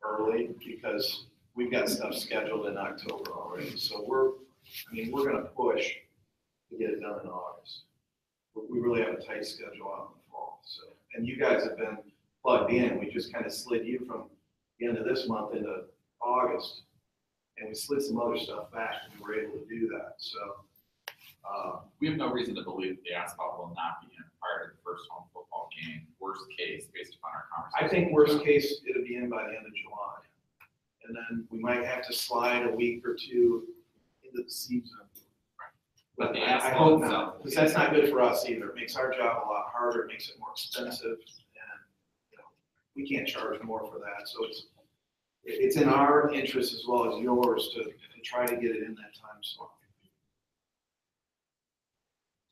early because we've got stuff scheduled in October already. So we're gonna push to get it done in August. We really have a tight schedule out in the fall, so. And you guys have been plugged in. We just kind of slid you from the end of this month into August. And we slid some other stuff back and we were able to do that, so. We have no reason to believe that the asphalt will not be in prior to the first home football game. Worst case, based upon our conversation. I think worst case, it'll be in by the end of July. And then we might have to slide a week or two into the season. But the I asphalt hope itself. not, because that's not good for us either. It makes our job a lot harder, it makes it more expensive, and, we can't charge more for that. So it's in our interest as well as yours to try to get it in that time slot.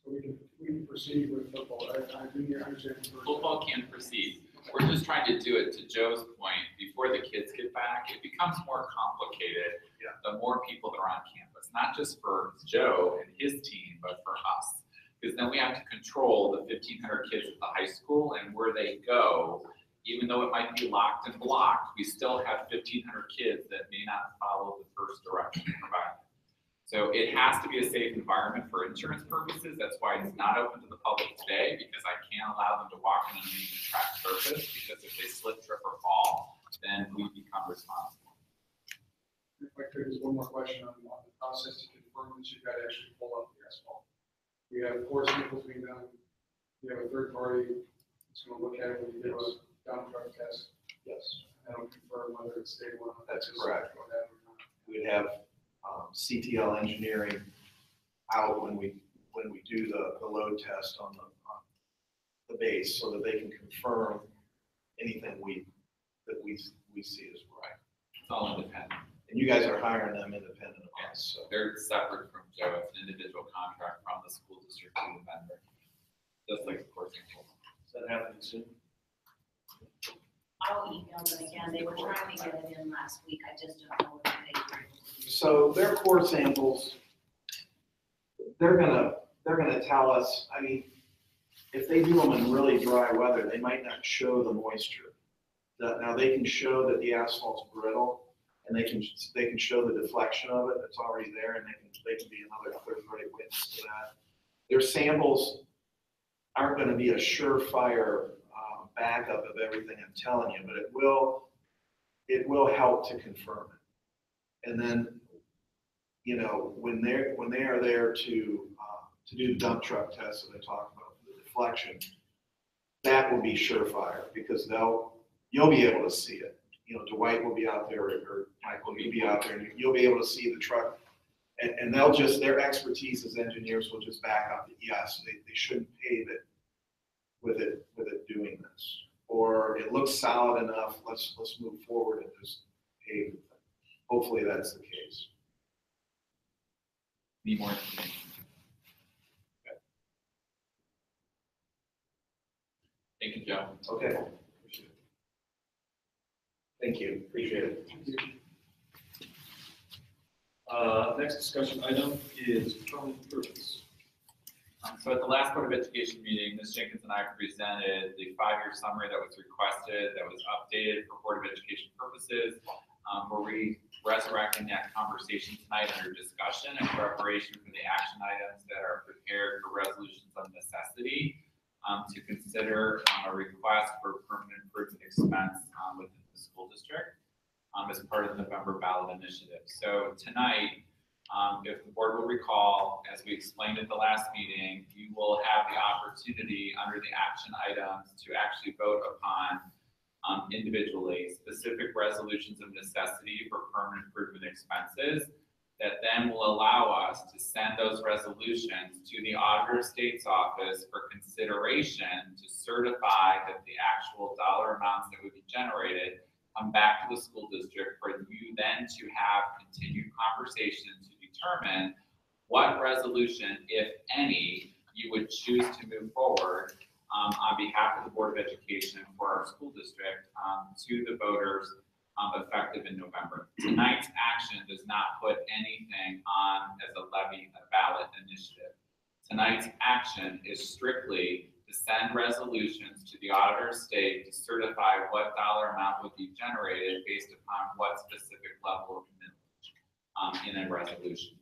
So we can proceed with football. I do understand. the first- Football can proceed. We're just trying to do it, to Joe's point, before the kids get back. It becomes more complicated. Yeah. The more people that are on campus, not just for Joe and his team, but for us. Because then we have to control the 1,500 kids at the high school and where they go. Even though it might be locked and blocked, we still have 1,500 kids that may not follow the first direction provided. So it has to be a safe environment for insurance purposes. That's why it's not open to the public today, because I can't allow them to walk on an uneven track surface, because if they slip, trip, or fall, then we become responsible. If I could, just one more question on the process to confirm that you've got to actually pull up the asphalt. We have core samples being done. We have a third party that's going to look at it when you do a dump truck test. Yes. And it'll confirm whether it's stable or not. That's correct. Or not. We'd have CTL engineering out when we do the load test on the base, so that they can confirm anything we see as right. It's all independent. And you guys are hiring them independent of us, so. They're separate from Joe. It's an individual contract from the school district to the vendor. Just like the course example. Is that happening soon? I'll email them again. They were trying to get it in last week. I just don't know if they were able to. So their core samples, they're gonna tell us, I mean, if they do them in really dry weather, they might not show the moisture. Now they can show that the asphalt's brittle, and they can show the deflection of it that's already there, and they can be another third-party witness to that. Their samples aren't gonna be a surefire backup of everything I'm telling you, but it will help to confirm it. And then, when they are there to do the dump truck test that I talked about, the deflection, that will be surefire, because you'll be able to see it. Dwight will be out there, or Michael, you'll be out there, and you'll be able to see the truck. And their expertise as engineers will just back up that, yes, they shouldn't pave it with it doing this. Or it looks solid enough, let's move forward and just pave it. Hopefully that's the case. Need more information. Thank you, Joe. Okay. Thank you, appreciate it. Next discussion item is permit improvements. So at the last Board of Education meeting, Ms. Jenkins and I presented the 5-year summary that was requested, that was updated for Board of Education purposes. We're resurrecting that conversation tonight under discussion in preparation for the action items that are prepared for resolutions of necessity to consider a request for permanent improvement expense within the school district as part of the November ballot initiative. So tonight, if the board will recall, as we explained at the last meeting, you will have the opportunity under the action items to actually vote upon individually specific resolutions of necessity for permanent improvement expenses that then will allow us to send those resolutions to the Auditor of State's office for consideration to certify that the actual dollar amounts that would be generated come back to the school district for you then to have continued conversation to determine what resolution, if any, you would choose to move forward on behalf of the Board of Education for our school district to the voters effective in November. Tonight's action does not put anything on as a levy, a ballot initiative. Tonight's action is strictly to send resolutions to the Auditor of State to certify what dollar amount would be generated based upon what specific level of millage in a resolution.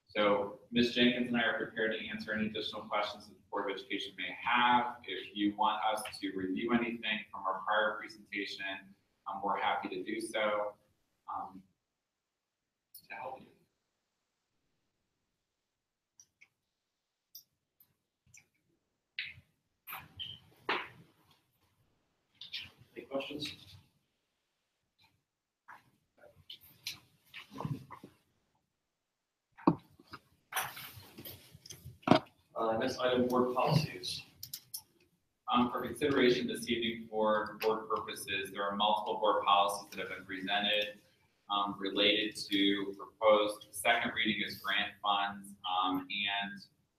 So Ms. Jenkins and I are prepared to answer any additional questions that the Board of Education may have. If you want us to review anything from our prior presentation, we're happy to do so to help you. Any questions? Next item, board policies. For consideration this evening for board purposes, there are multiple board policies that have been presented related to proposed second reading as grant funds and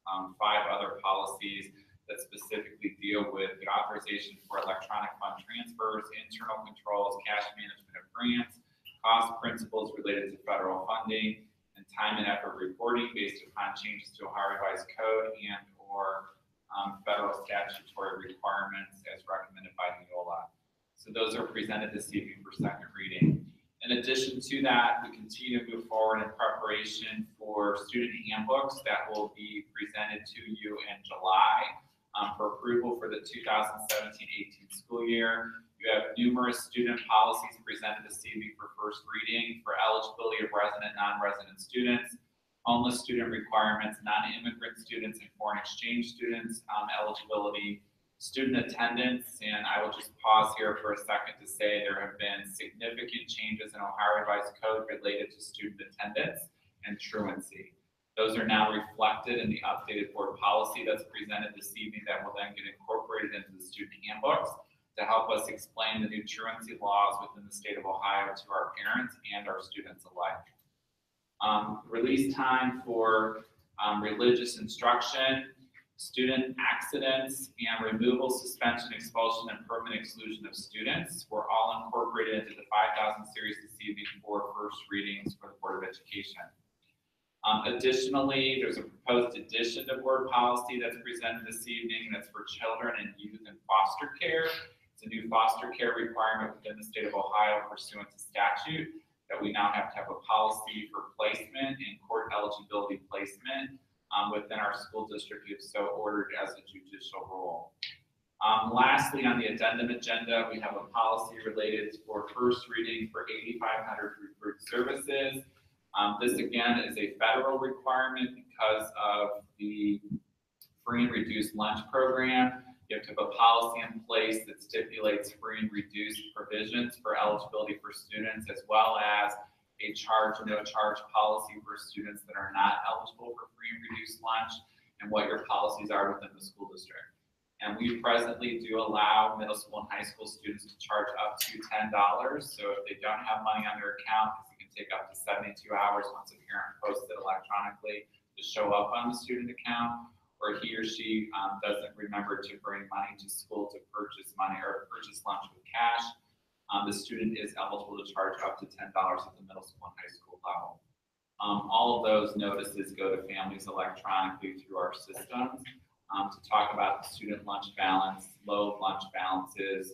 5 other policies that specifically deal with the authorization for electronic fund transfers, internal controls, cash management of grants, cost principles related to federal funding, and time and effort reporting based upon changes to Ohio Revised Code and or federal statutory requirements as recommended by Neola. So those are presented this evening for second reading. In addition to that, we continue to move forward in preparation for student handbooks that will be presented to you in July for approval for the 2017-18 school year. You have numerous student policies presented this evening for first reading for eligibility of resident, non-resident students, homeless student requirements, non-immigrant students and foreign exchange students eligibility, student attendance, and I will just pause here for a second to say there have been significant changes in Ohio Revised Code related to student attendance and truancy. Those are now reflected in the updated board policy that's presented this evening that will then get incorporated into the student handbooks to help us explain the new truancy laws within the state of Ohio to our parents and our students alike. Release time for religious instruction, student accidents, and removal, suspension, expulsion, and permanent exclusion of students were all incorporated into the 5,000 series this evening for first readings for the Board of Education. Additionally, there's a proposed addition to board policy that's presented this evening that's for children and youth in foster care. It's a new foster care requirement within the state of Ohio pursuant to statute that we now have to have a policy for placement and court eligibility placement within our school district if so ordered as a judicial rule. Lastly, on the addendum agenda, we have a policy related for first reading for 8,500 recruit services. This again is a federal requirement because of the free and reduced lunch program. You have to have a policy in place that stipulates free and reduced provisions for eligibility for students, as well as a charge or no charge policy for students that are not eligible for free and reduced lunch, and what your policies are within the school district. And we presently do allow middle school and high school students to charge up to $10. So if they don't have money on their account, because it can take up to 72 hours once a parent posts it electronically to show up on the student account, or he or she doesn't remember to bring money to school to purchase money or purchase lunch with cash, the student is eligible to charge up to $10 at the middle school and high school level. All of those notices go to families electronically through our systems to talk about the student lunch balance, low lunch balances,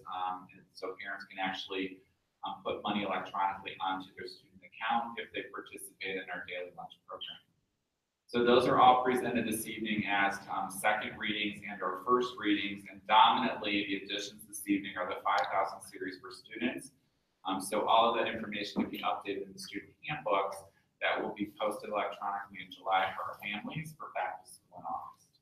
and so parents can actually put money electronically onto their student account if they participate in our daily lunch program. So those are all presented this evening as second readings and or first readings, and dominantly the additions this evening are the 5,000 series for students. So all of that information will be updated in the student handbooks that will be posted electronically in July for our families for back to school in August.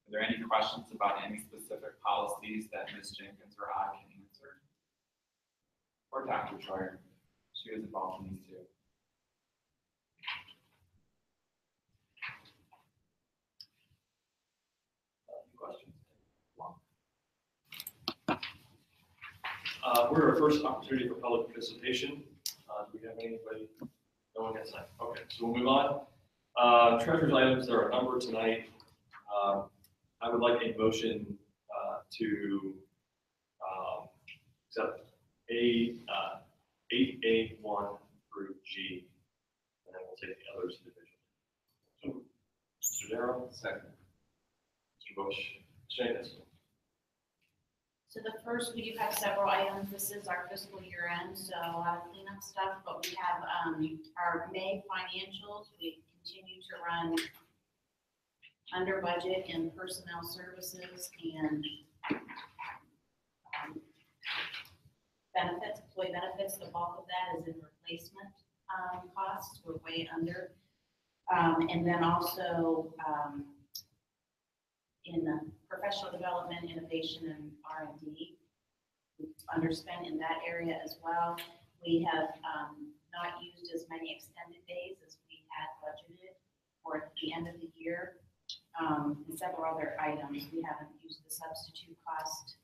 Are there any questions about any specific policies that Ms. Jenkins or I can answer? Or Dr. Troyer? She was involved in these too. Questions? We're our first opportunity for public participation. Do we have anybody? No one has time. Okay, so we'll move on. Treasurer's items, there are a number tonight. I would like a motion to accept 8A1 through G, and then we'll take the others individually. So, Mr. Darrow? Second. Mr. Bush? Jenkins? So the first, we do have several items. This is our fiscal year end, so a lot of cleanup stuff, but we have our May financials. We continue to run under budget in personnel services and benefits, employee benefits. The bulk of that is in replacement costs. We're way under. And then also in professional development, innovation, and R&D. We've underspent in that area as well. We have not used as many extended days as we had budgeted for the end of the year. And several other items. We haven't used the substitute cost.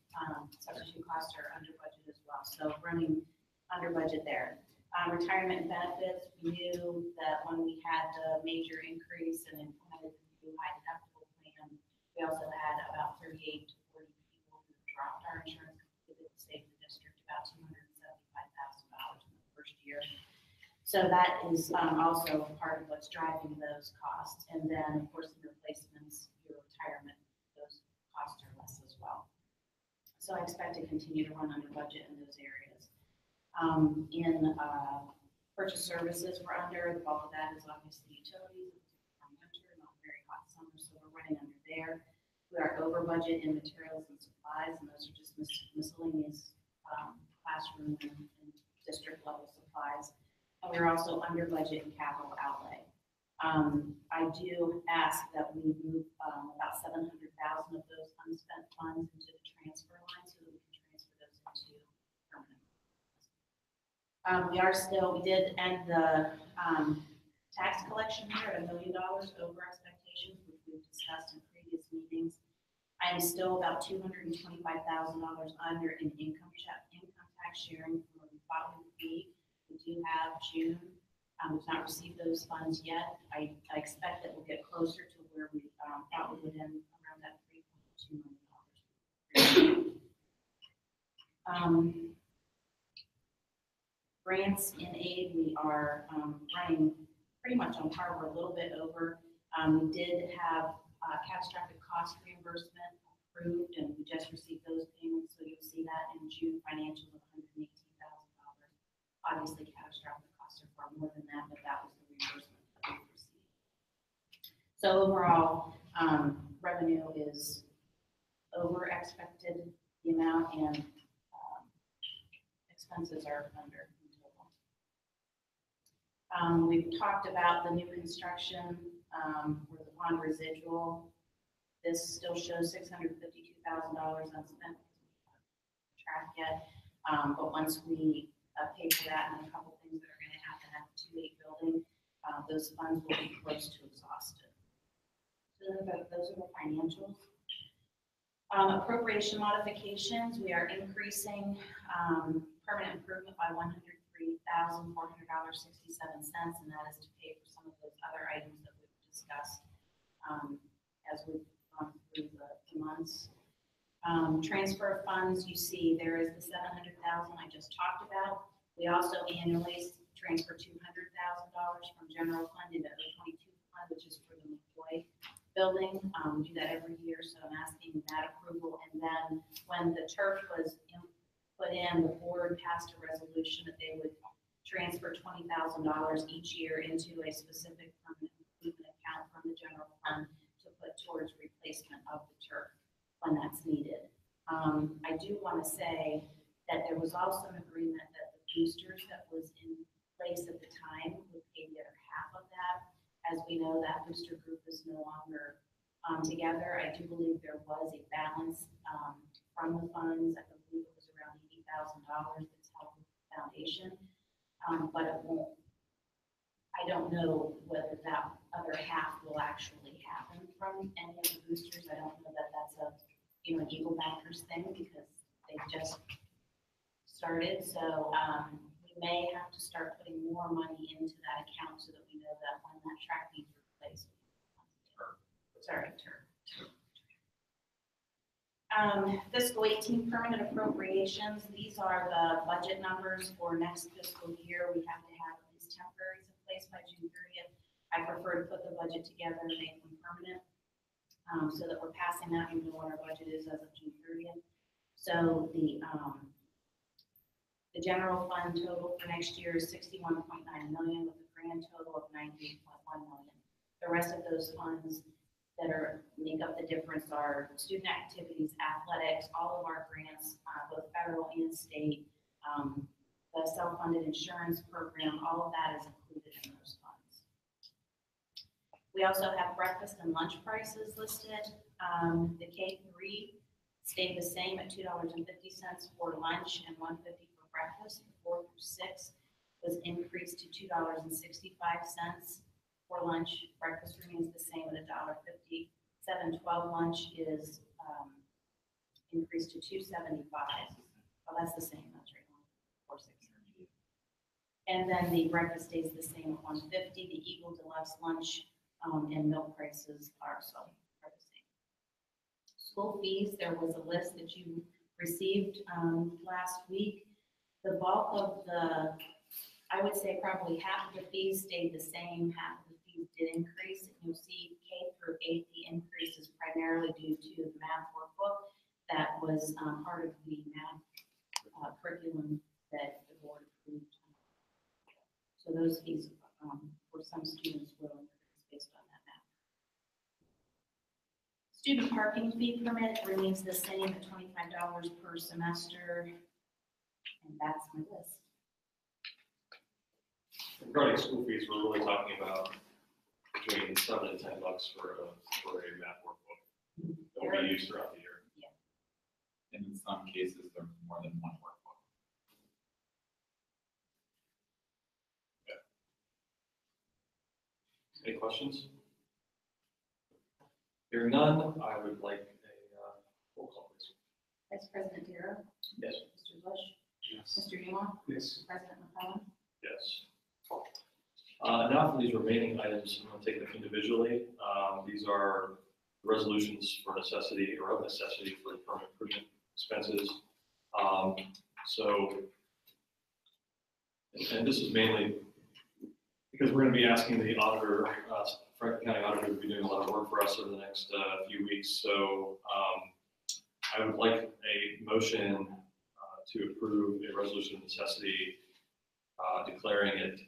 Substitute costs are under budget as well. So running under budget there. Retirement benefits, we knew that when we had the major increase and implemented the new high deductible plan, we also had about 38 to 40 people who dropped our insurance completely to save the district about $275,000 in the first year. So that is also part of what's driving those costs. And then, of course, the replacements, your retirement, those costs are less as well. So I expect to continue to run under budget in those areas. In purchase services, we're under. The bulk of that is obviously utilities. It's winter, not very hot summer, so we're running under there. We are over budget in materials and supplies, and those are just miscellaneous classroom and district level supplies. And we're also under budget in capital outlay. I do ask that we move about $700,000 of those unspent funds into the transfer line so that we can transfer those into permanent. We did end the tax collection here at $1 million over expectations, which we've discussed in previous meetings. I am still about $225,000 under in income tax sharing from what we thought we would be. We do have June. We've not received those funds yet. I expect that we'll get closer to where we thought we would end around that $3.2 million. Grants in aid, we are running pretty much on par. We're a little bit over. We did have catastrophic cost reimbursement approved, and we just received those payments. So you'll see that in June financials of $118,000. Obviously, catastrophic costs are far more than that, but that was the reimbursement that we received. So overall, revenue is over expected the amount, and expenses are under in total. We've talked about the new construction with the bond residual. This still shows $652,000 unspent track yet, but once we pay for that and a couple things that are going to happen at the 2-8 building, those funds will be close to exhausted. So those are the financials. Appropriation modifications, we are increasing permanent improvement by $103,400.67, and that is to pay for some of those other items that we've discussed as we've gone through the months. Transfer of funds, you see there is the $700,000 I just talked about. We also annually transfer $200,000 from general fund into the 22 fund, which is for the McCoy building. We do that every year, so I'm asking that approval. And then when the turf was put in, the board passed a resolution that they would transfer $20,000 each year into a specific permanent improvement account from the general fund to put towards replacement of the turf when that's needed. I do want to say that there was also an agreement that the boosters that was in place at the time would pay the other half of that. As we know, that booster group is no longer together. I do believe there was a balance from the funds. I believe it was around $80,000 that's held with the foundation. But it won't, I don't know whether that other half will actually happen from any of the boosters. I don't know that that's an Eagle Backers thing because they just started. So we may have to start putting more money into that account so that we know that when that track needs replaced. Fiscal 18 permanent appropriations. These are the budget numbers for next fiscal year. We have to have these temporaries in place by June 30th. I prefer to put the budget together and make them permanent so that we're passing that and know what our budget is as of June 30th. So the general fund total for next year is $61.9 million with a grand total of $98.1 million. The rest of those funds that make up the difference are student activities, athletics, all of our grants, both federal and state, the self-funded insurance program, all of that is included in those funds. We also have breakfast and lunch prices listed. The K-3 stayed the same at $2.50 for lunch and $1.50 for breakfast. The 4 through 6 was increased to $2.65 for lunch. Breakfast remains the same at $1.50. 7-12 lunch is increased to $2.75. Oh, that's the same. That's right. 4, 6. And then the breakfast stays the same at $1.50. The Eagle Deluxe lunch and milk prices are the same. School fees. There was a list that you received last week. The bulk of the, I would say probably half of the fees stayed the same, half of the fees did increase. You'll see K through 8, the increase is primarily due to the math workbook that was part of the math curriculum that the board approved. So those fees for some students will increase based on that math. Student parking fee permit remains the same at $25 per semester. And that's my list. Regarding school fees, we're really talking about between $7 and $10 for a math workbook that will be used throughout the year. And in some cases, there's more than one workbook. Okay. Any questions? Hearing none, I would like a roll call, please. Vice President Darrow? Yes. Mr. Bush? Yes. Mr. Newmaw? Yes. President McClellan? Yes. Now for these remaining items, I'm going to take them individually. These are resolutions for necessity or of necessity for the permanent improvement expenses. And this is mainly because we're going to be asking the auditor, Franklin County Auditor, to be doing a lot of work for us over the next few weeks. So I would like a motion to approve a resolution of necessity declaring it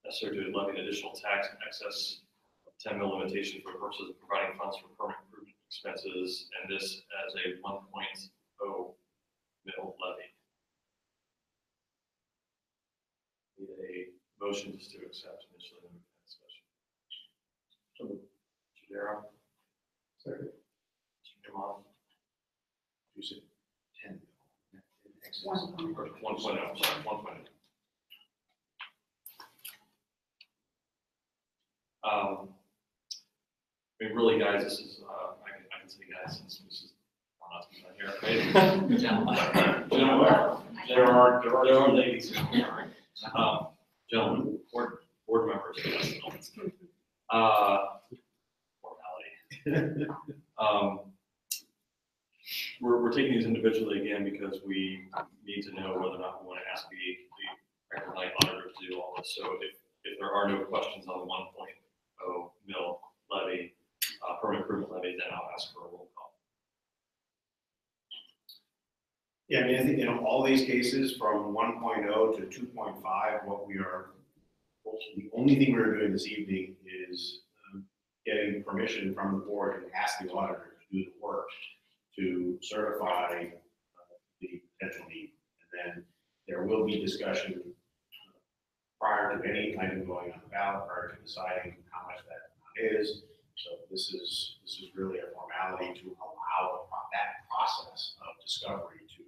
necessary to levy an additional tax in excess of 10 mil limitation for purposes of providing funds for permanent improvement expenses, and this as a 1.0 mil levy. Need a motion just to accept initially and move to discussion. So, Mr. Darrow. Second. Mr. Newmaw. You said 10. Or 1.0, sorry, 1.0. I mean, really, guys, this is, I can say guys, since this is, I'm not speaking on here, right? There are ladies here. Gentlemen, board members. Formality. We're taking these individually again because we need to know whether or not we want to ask the Franklin County Auditor to to do all this. So if there are no questions on the 1.0 mil levy, permanent improvement levy, then I'll ask for a roll call. Yeah, I mean, I think in all these cases, from 1.0 to 2.5, the only thing we're doing this evening is getting permission from the board to ask the auditor to do the work to certify the potential need. And then there will be discussion prior to any item going on the ballot, prior to deciding how much that amount is. So this is really a formality to allow that process of discovery to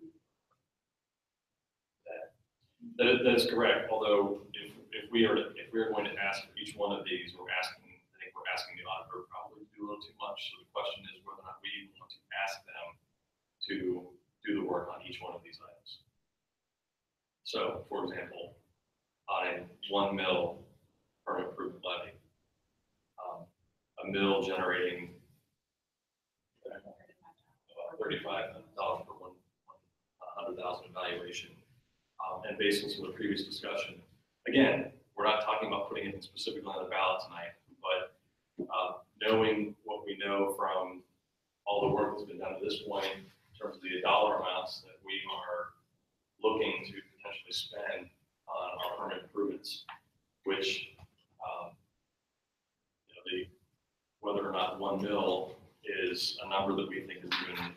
That is correct, although if we are going to ask for each one of these, I think we're asking the auditor probably to do a little too much. So the question is whether or not we want to ask them to do the work on each one of these items. So, for example, on a 1 mil permanent improvement levy, a mill generating about $35 per 100,000 evaluation. And based on some of the previous discussion, again, we're not talking about putting anything specifically on the ballot tonight, but knowing what we know from all the work that's been done to this point in terms of the dollar amounts that we are looking to potentially spend on our permanent improvements, which whether or not 1 mil is a number that we think is even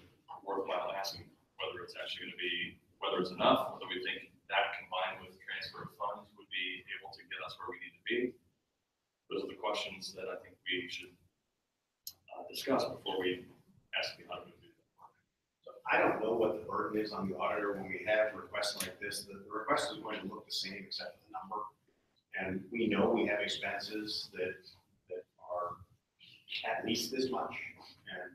worthwhile asking, whether it's actually going to be, whether it's enough, whether we think that combined with transfer of funds would be able to get us where we need to be. Those are the questions that I think we should discuss before we ask the auditor to do that work. So I don't know what the burden is on the auditor when we have requests like this. The request is going to look the same except for the number. And we know we have expenses that are at least this much and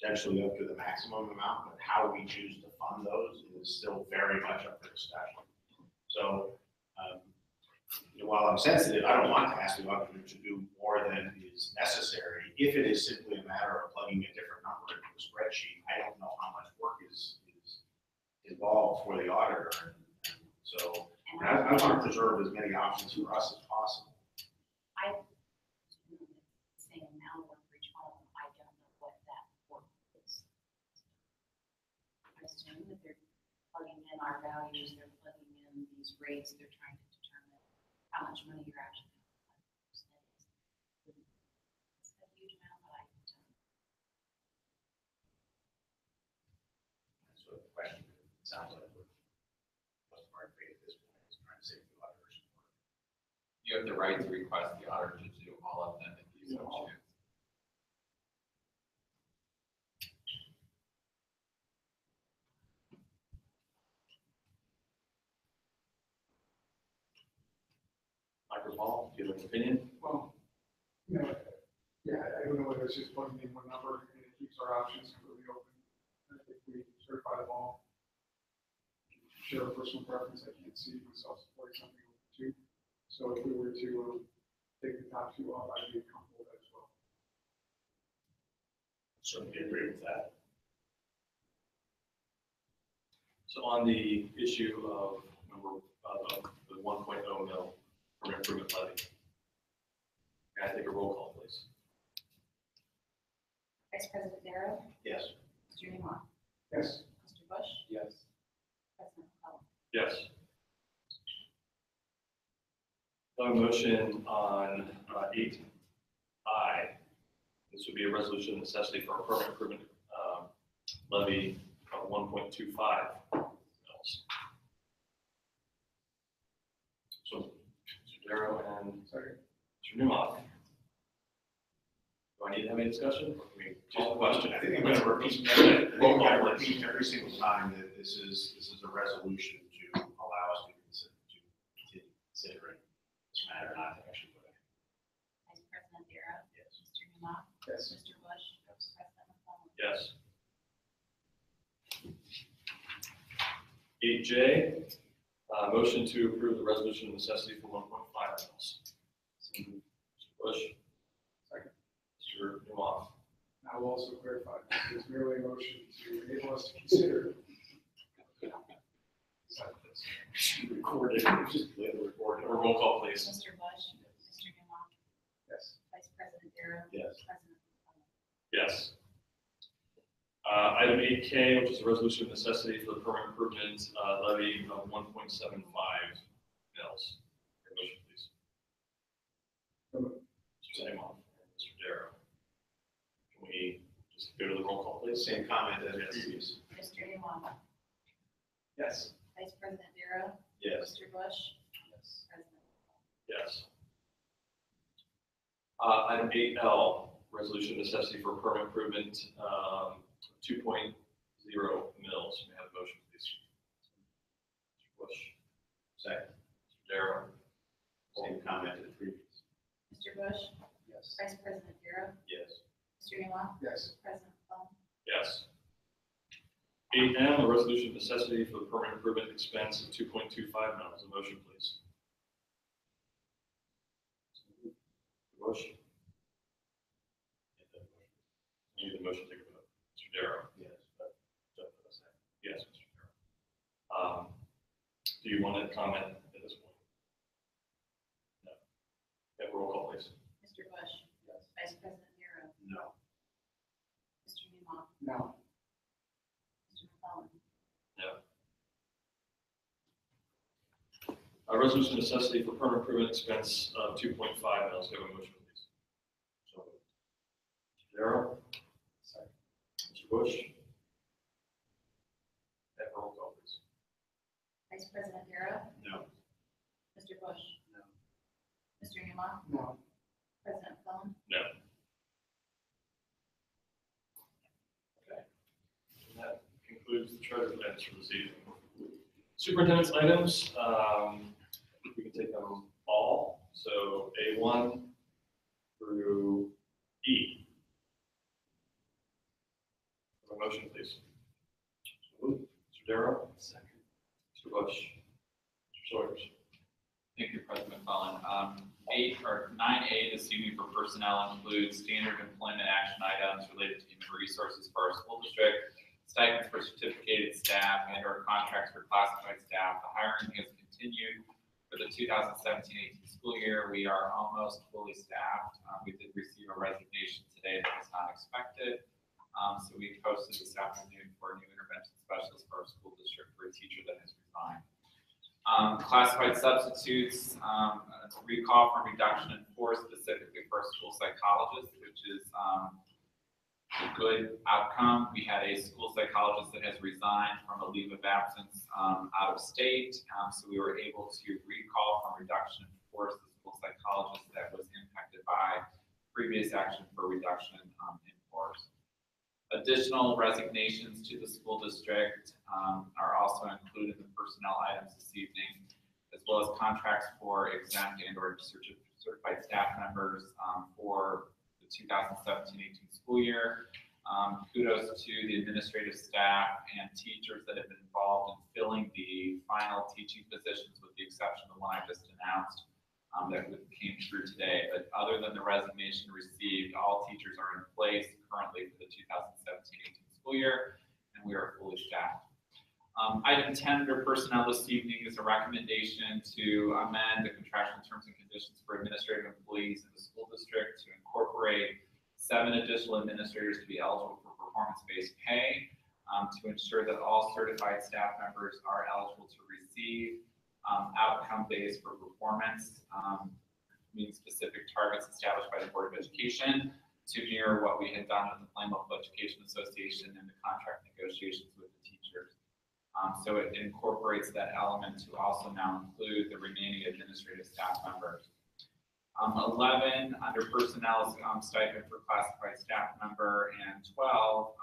potentially up to the maximum amount, but how we choose to fund those is still very much up for discussion. So while I'm sensitive, I don't want to ask the auditor to do more than is necessary. If it is simply a matter of plugging a different number into a spreadsheet, I don't know how much work is involved for the auditor. And so I want to preserve as many options for us as possible. Same amount of work for each one of them, I don't know what that work is. I assume that they're plugging in our values, they're plugging in these rates, they're trying to determine how much money you're actually going to fund. It's a huge amount, but I can tell you. That's what the question sounds like. Most of our faith at this point is trying to save the auditors. You have the right to request the auditor to do all of them if you so choose. Dr. Paul, do you have an opinion? Well, yeah, I don't know whether it's just plugging in one number and it keeps our options completely open. I think we certify them all. Share a personal preference, I can't see myself supporting something over 2. So if we were to take the top 2 off, I'd be comfortable with that as well. Certainly agree with that. So on the issue of the 1.0 mil permanent improvement levy, can I take a roll call, please? Vice President Darrow, Yes. Mr. Newmaw, Yes. Mr. Bush, Yes. President McClellan. Yes. A motion on 8I. This would be a resolution of necessity for a permanent improvement levy of 1.25 mils. So, Mr. Darrow and Second. Mr. Newmaw. Do I need to have any discussion? Or can we just a question? I think I'm going to repeat. I think I'm going to repeat every single time that this is a resolution to allow us to continue considering this matter, not to actually put it. Vice President Darrow. Yes. Mr. Newmaw. Yes. Mr. Bush. President McClellan. Yes. 8J, motion to approve the resolution of necessity for 1.5 mils. Mr. Bush. Second. Mr. Newmaw. I will also clarify, it's merely a motion to enable us to consider. Recorded, just play the recording. roll call, please. Mr. Bush? Mr. Newmaw? Yes. Vice President Darrow? Yes. President McClellan? Yes. Item 8K, which is a resolution of necessity for the permanent improvement levy of 1.75 mils. Your motion, please. Mr. Seymour, Mr. Darrow. Can we just go to the roll call, please? Same comment as Yes. previous. Mr. Newmaw? Yes. Vice President Darrow? Yes. Mr. Bush? Yes. President Yes. Item 8L, resolution of necessity for permanent improvement, 2.0 mils. May I have a motion, please? Mr. Bush. Second. Mr. Darrow. Same comment as previous. Mr. Bush? Yes. Vice President Darrow? Yes. Mr. Newmaw? Yes. President McClellan? Yes. 8M, a resolution of necessity for the permanent improvement expense of 2.25 mils. A motion, please. Mr. Bush. You need the motion to take a vote. Mr. Darrow. Yes. But just for a second. Yes, Mr. Darrow. Do you want to comment at this point? No. Have a roll call, please. Mr. Bush? Yes. Vice President Darrow? No. Mr. Newmaw? No. Mr. McClellan? A resolution of necessity for permanent improvement expense of 2.5 mils. Have a motion, please. So Mr. Darrow. Second. Mr. Bush. Have a roll call, please. Vice President Darrow? no. Mr. Bush? No. Mr. Newmaw? No. President McClellan? No. Okay. And that concludes the treasurer's items for this evening. Superintendent's items, we can take them all. So A1 through E. Have a motion, please. Mr. Darrow. Second. Mr. Bush. Mr. Sawyers. Thank you, President McClellan. 9A this evening for personnel includes standard employment action items related to human resources for our school district, stipends for certificated staff, and/or contracts for classified staff. The hiring has continued for the 2017-18 school year. We are almost fully staffed. We did receive a resignation today that was not expected. So we posted this afternoon for a new intervention specialist for our school district for a teacher that has resigned. Classified substitutes, recall from reduction in force specifically for a school psychologist, which is a good outcome. We had a school psychologist that has resigned from a leave of absence out of state, so we were able to recall from reduction in force the school psychologist that was impacted by previous action for reduction in force. Additional resignations to the school district are also included in the personnel items this evening, as well as contracts for exempt and/or certified staff members for the 2017-18 school year. Kudos to the administrative staff and teachers that have been involved in filling the final teaching positions, with the exception of the one I just announced that came through today. But other than the resignation received, all teachers are in place currently for the 2017-18 school year, and we are fully staffed. Item 10 under personnel this evening is a recommendation to amend the contractual terms and conditions for administrative employees in the school district to incorporate 7 additional administrators to be eligible for performance-based pay, to ensure that all certified staff members are eligible to receive outcome-based for performance, meaning specific targets established by the Board of Education, to mirror what we had done with the Plain Local Education Association and the contract negotiations with the teachers. So it incorporates that element to also now include the remaining administrative staff members. 11 under personnel is stipend for classified staff member, and 12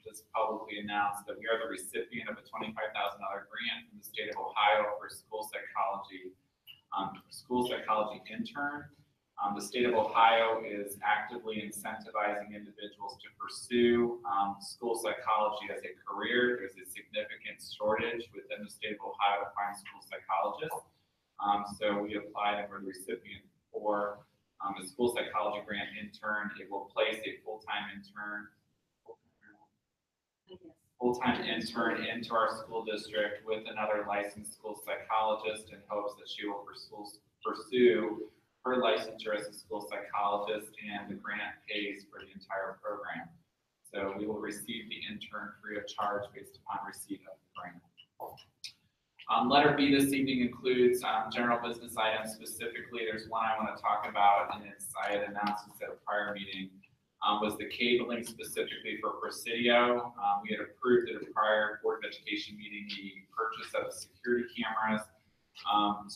just publicly announced that we are the recipient of a $25,000 grant from the state of Ohio for school psychology intern. The state of Ohio is actively incentivizing individuals to pursue school psychology as a career. There's a significant shortage within the state of Ohio to find school psychologists. So we applied and we're the recipient for a school psychology grant intern. It will place a full-time intern into our school district with another licensed school psychologist in hopes that she will pursue her licensure as a school psychologist, and the grant pays for the entire program. So we will receive the intern free of charge based upon receipt of the grant. Letter B this evening includes general business items. Specifically, there's one I want to talk about, and I had announced this at a prior meeting, was the cabling specifically for Presidio. We had approved at a prior Board of Education meeting the purchase of security cameras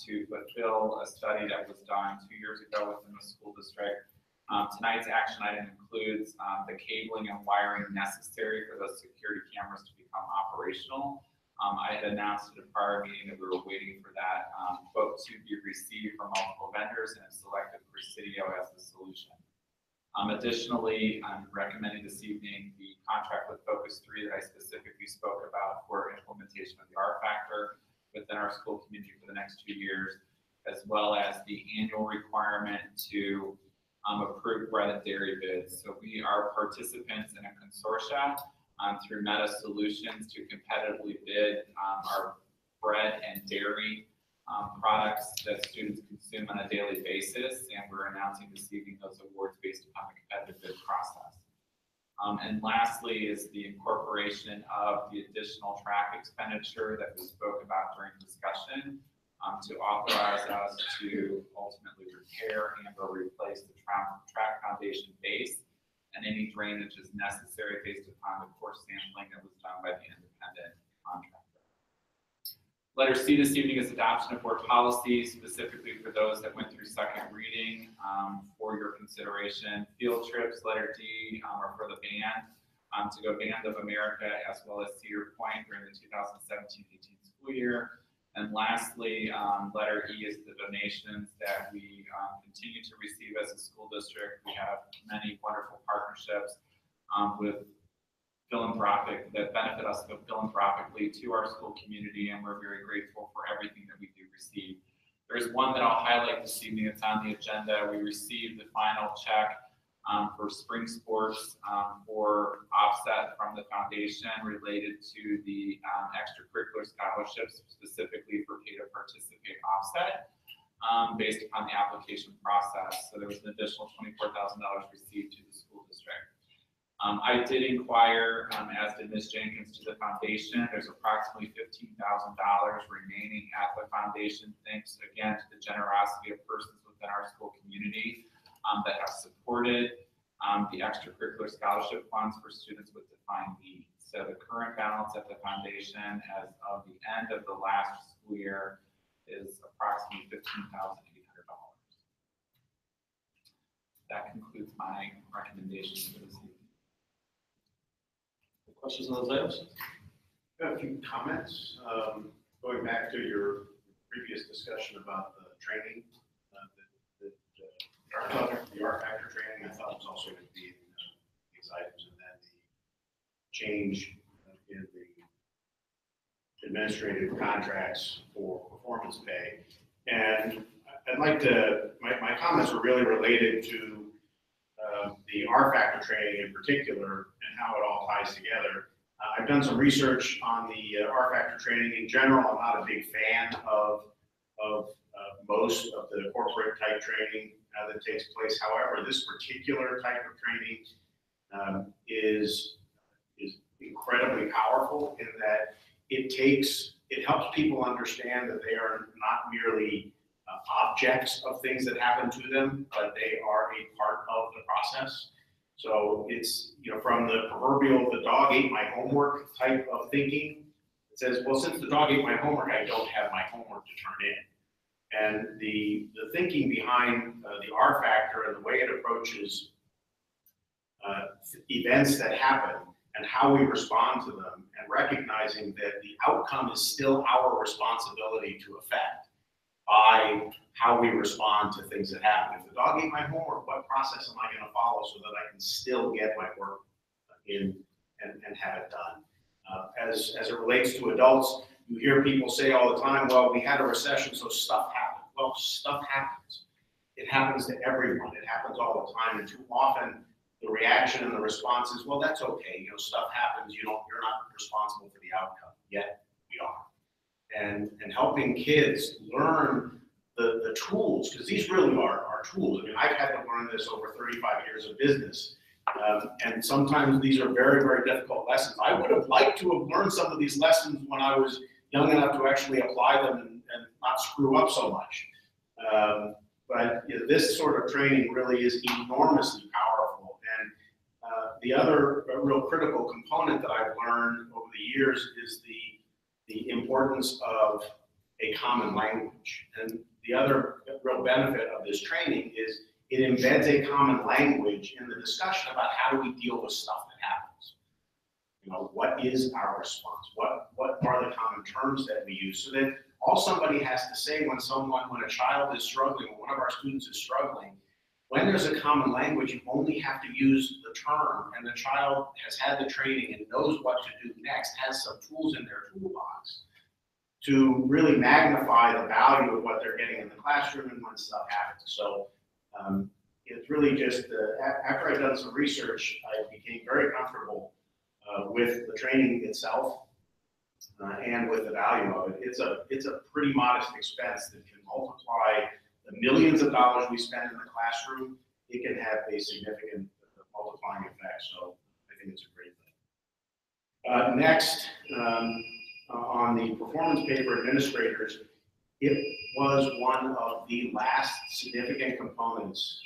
to fulfill a study that was done 2 years ago within the school district. Tonight's action item includes the cabling and wiring necessary for those security cameras to become operational. I had announced at a prior meeting that we were waiting for that quote to be received from multiple vendors and have selected Presidio as the solution. Additionally, I'm recommending this evening the contract with Focus 3 that I specifically spoke about for implementation of the R Factor within our school community for the next 2 years, as well as the annual requirement to approve bread and dairy bids. So we are participants in a consortia through Meta Solutions to competitively bid our bread and dairy products that students consume on a daily basis, and we're announcing this evening those awards based upon the competitive bid process. And lastly is the incorporation of the additional track expenditure that we spoke about during discussion to authorize us to ultimately repair and or replace the track foundation base and any drainage is necessary based upon the course sampling that was done by the independent contractor. Letter C this evening is adoption of board policies, specifically for those that went through second reading for your consideration. Field trips, letter D, are for the band, to go Band of America as well as Cedar Point during the 2017-18 school year. And lastly, letter E is the donations that we continue to receive as a school district. We have many wonderful partnerships with philanthropic that benefit us philanthropically to our school community, and we're very grateful for everything that we do receive. There's one that I'll highlight this evening. It's on the agenda. We received the final check for spring sports for offset from the foundation related to the extracurricular scholarships, specifically for pay to participate offset based upon the application process. So there was an additional $24,000 received to the school district. I did inquire, as did Ms. Jenkins, to the foundation. There's approximately $15,000 remaining at the foundation, thanks again to the generosity of persons within our school community that have supported the extracurricular scholarship funds for students with defined needs. So the current balance at the foundation as of the end of the last school year is approximately $15,800. That concludes my recommendations for this evening. Questions on those items? Got a few comments. Going back to your previous discussion about the training, the R Factor training, I thought was also going to be in these items, and then the change in the administrative contracts for performance pay. And I'd like to, my comments were really related to the R Factor training in particular and how it all ties together. I've done some research on the R Factor training in general. I'm not a big fan of most of the corporate type training that takes place. However, this particular type of training is incredibly powerful in that it helps people understand that they are not merely objects of things that happen to them, but they are a part of the process. So it's, from the proverbial, the dog ate my homework type of thinking. It says, well, since the dog ate my homework, I don't have my homework to turn in. And the thinking behind the R Factor and the way it approaches events that happen and how we respond to them, and recognizing that the outcome is still our responsibility to affect by how we respond to things that happen. If the dog ate my homework, what process am I going to follow so that I can still get my work in and have it done? As it relates to adults, you hear people say all the time, well, we had a recession, so stuff happened. Well, stuff happens. It happens to everyone. It happens all the time. And too often, the reaction and the response is, well, that's okay. Stuff happens. You're not responsible for the outcome. Yet we are. And helping kids learn the tools, because these really are tools. I mean, I've had to learn this over 35 years of business. And sometimes these are very, very difficult lessons. I would have liked to have learned some of these lessons when I was young enough to actually apply them and not screw up so much. But this sort of training really is enormously powerful. And the other real critical component that I've learned over the years is the importance of a common language. And the other real benefit of this training is it embeds a common language in the discussion about how do we deal with stuff that happens. What is our response? What are the common terms that we use? So that all somebody has to say when a child is struggling, when one of our students is struggling, when there's a common language, you only have to use the term, and the child has had the training and knows what to do next, has some tools in their toolbox to really magnify the value of what they're getting in the classroom and when stuff happens. So it's really just, after I've done some research, I became very comfortable with the training itself and with the value of it. It's a pretty modest expense that can multiply the millions of dollars we spend in the classroom. It can have a significant multiplying effect. So I think it's a great thing. Next, on the performance pay for administrators, it was one of the last significant components,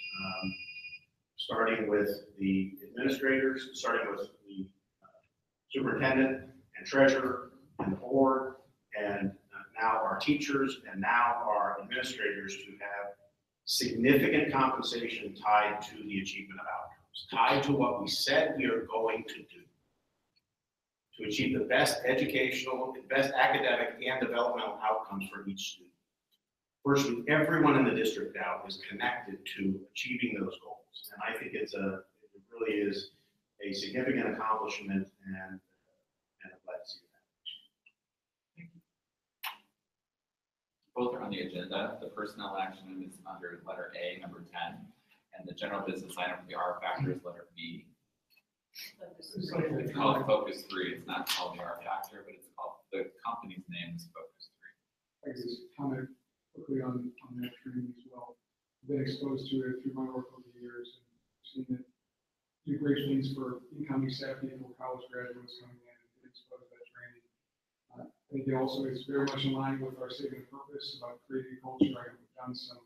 starting with the administrators, starting with the superintendent and treasurer and the board, and now our teachers, and now our administrators, to have significant compensation tied to the achievement of outcomes, tied to what we said we are going to do to achieve the best educational, the best academic and developmental outcomes for each student. Virtually everyone in the district now is connected to achieving those goals. And I think it really is a significant accomplishment, and I'm glad to see that. Both are on the agenda. The personnel action is under letter A, number 10, and the general business item for the R factor is letter B. It's called Focus 3. It's not called the R factor, but it's called, the company's name is Focus 3. I just comment quickly on that training as well. I've been exposed to it through my work over the years, and seen it do great things for incoming staff people, college graduates coming in and get exposed to that training. I think it also is very much in line with our statement of purpose about creating a culture. We've done some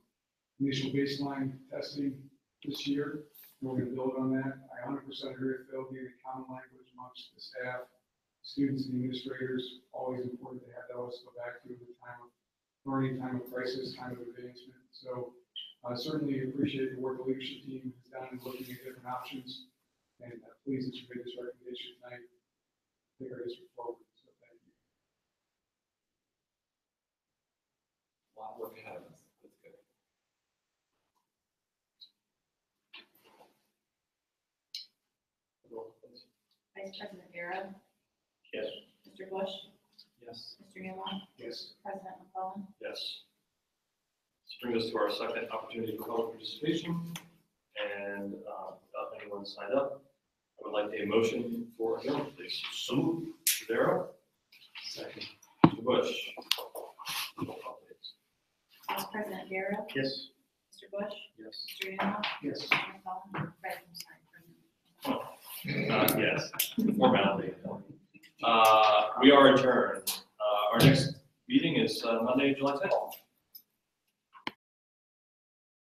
initial baseline testing this year. We're going to build on that. I 100% agree with Phil, being a common language amongst the staff, students, and administrators. Always important to have those to go back to the time of learning, time of crisis, time of advancement. So I certainly appreciate the work the leadership team has done in looking at different options. And pleased that you made this recommendation tonight. Take our district forward. So thank you. A lot of work ahead of us. That's good. Vice President Vera, Yes. Mr. Bush, Yes. Mr. Newmaw, Yes. President McClellan. Yes. This brings us to our second opportunity for public participation. And without anyone signed up, I would like a motion for adjournment, please. So moved. Mr. Darrow. Second. Mr. Bush. Roll call, please. Vice President Vera, Yes. Mr. Bush, Yes. Mr. Newmaw, Yes. Mr. McClellan, President, I'm sorry, Yes, formality. We are adjourned. Our next meeting is Monday, July 10th.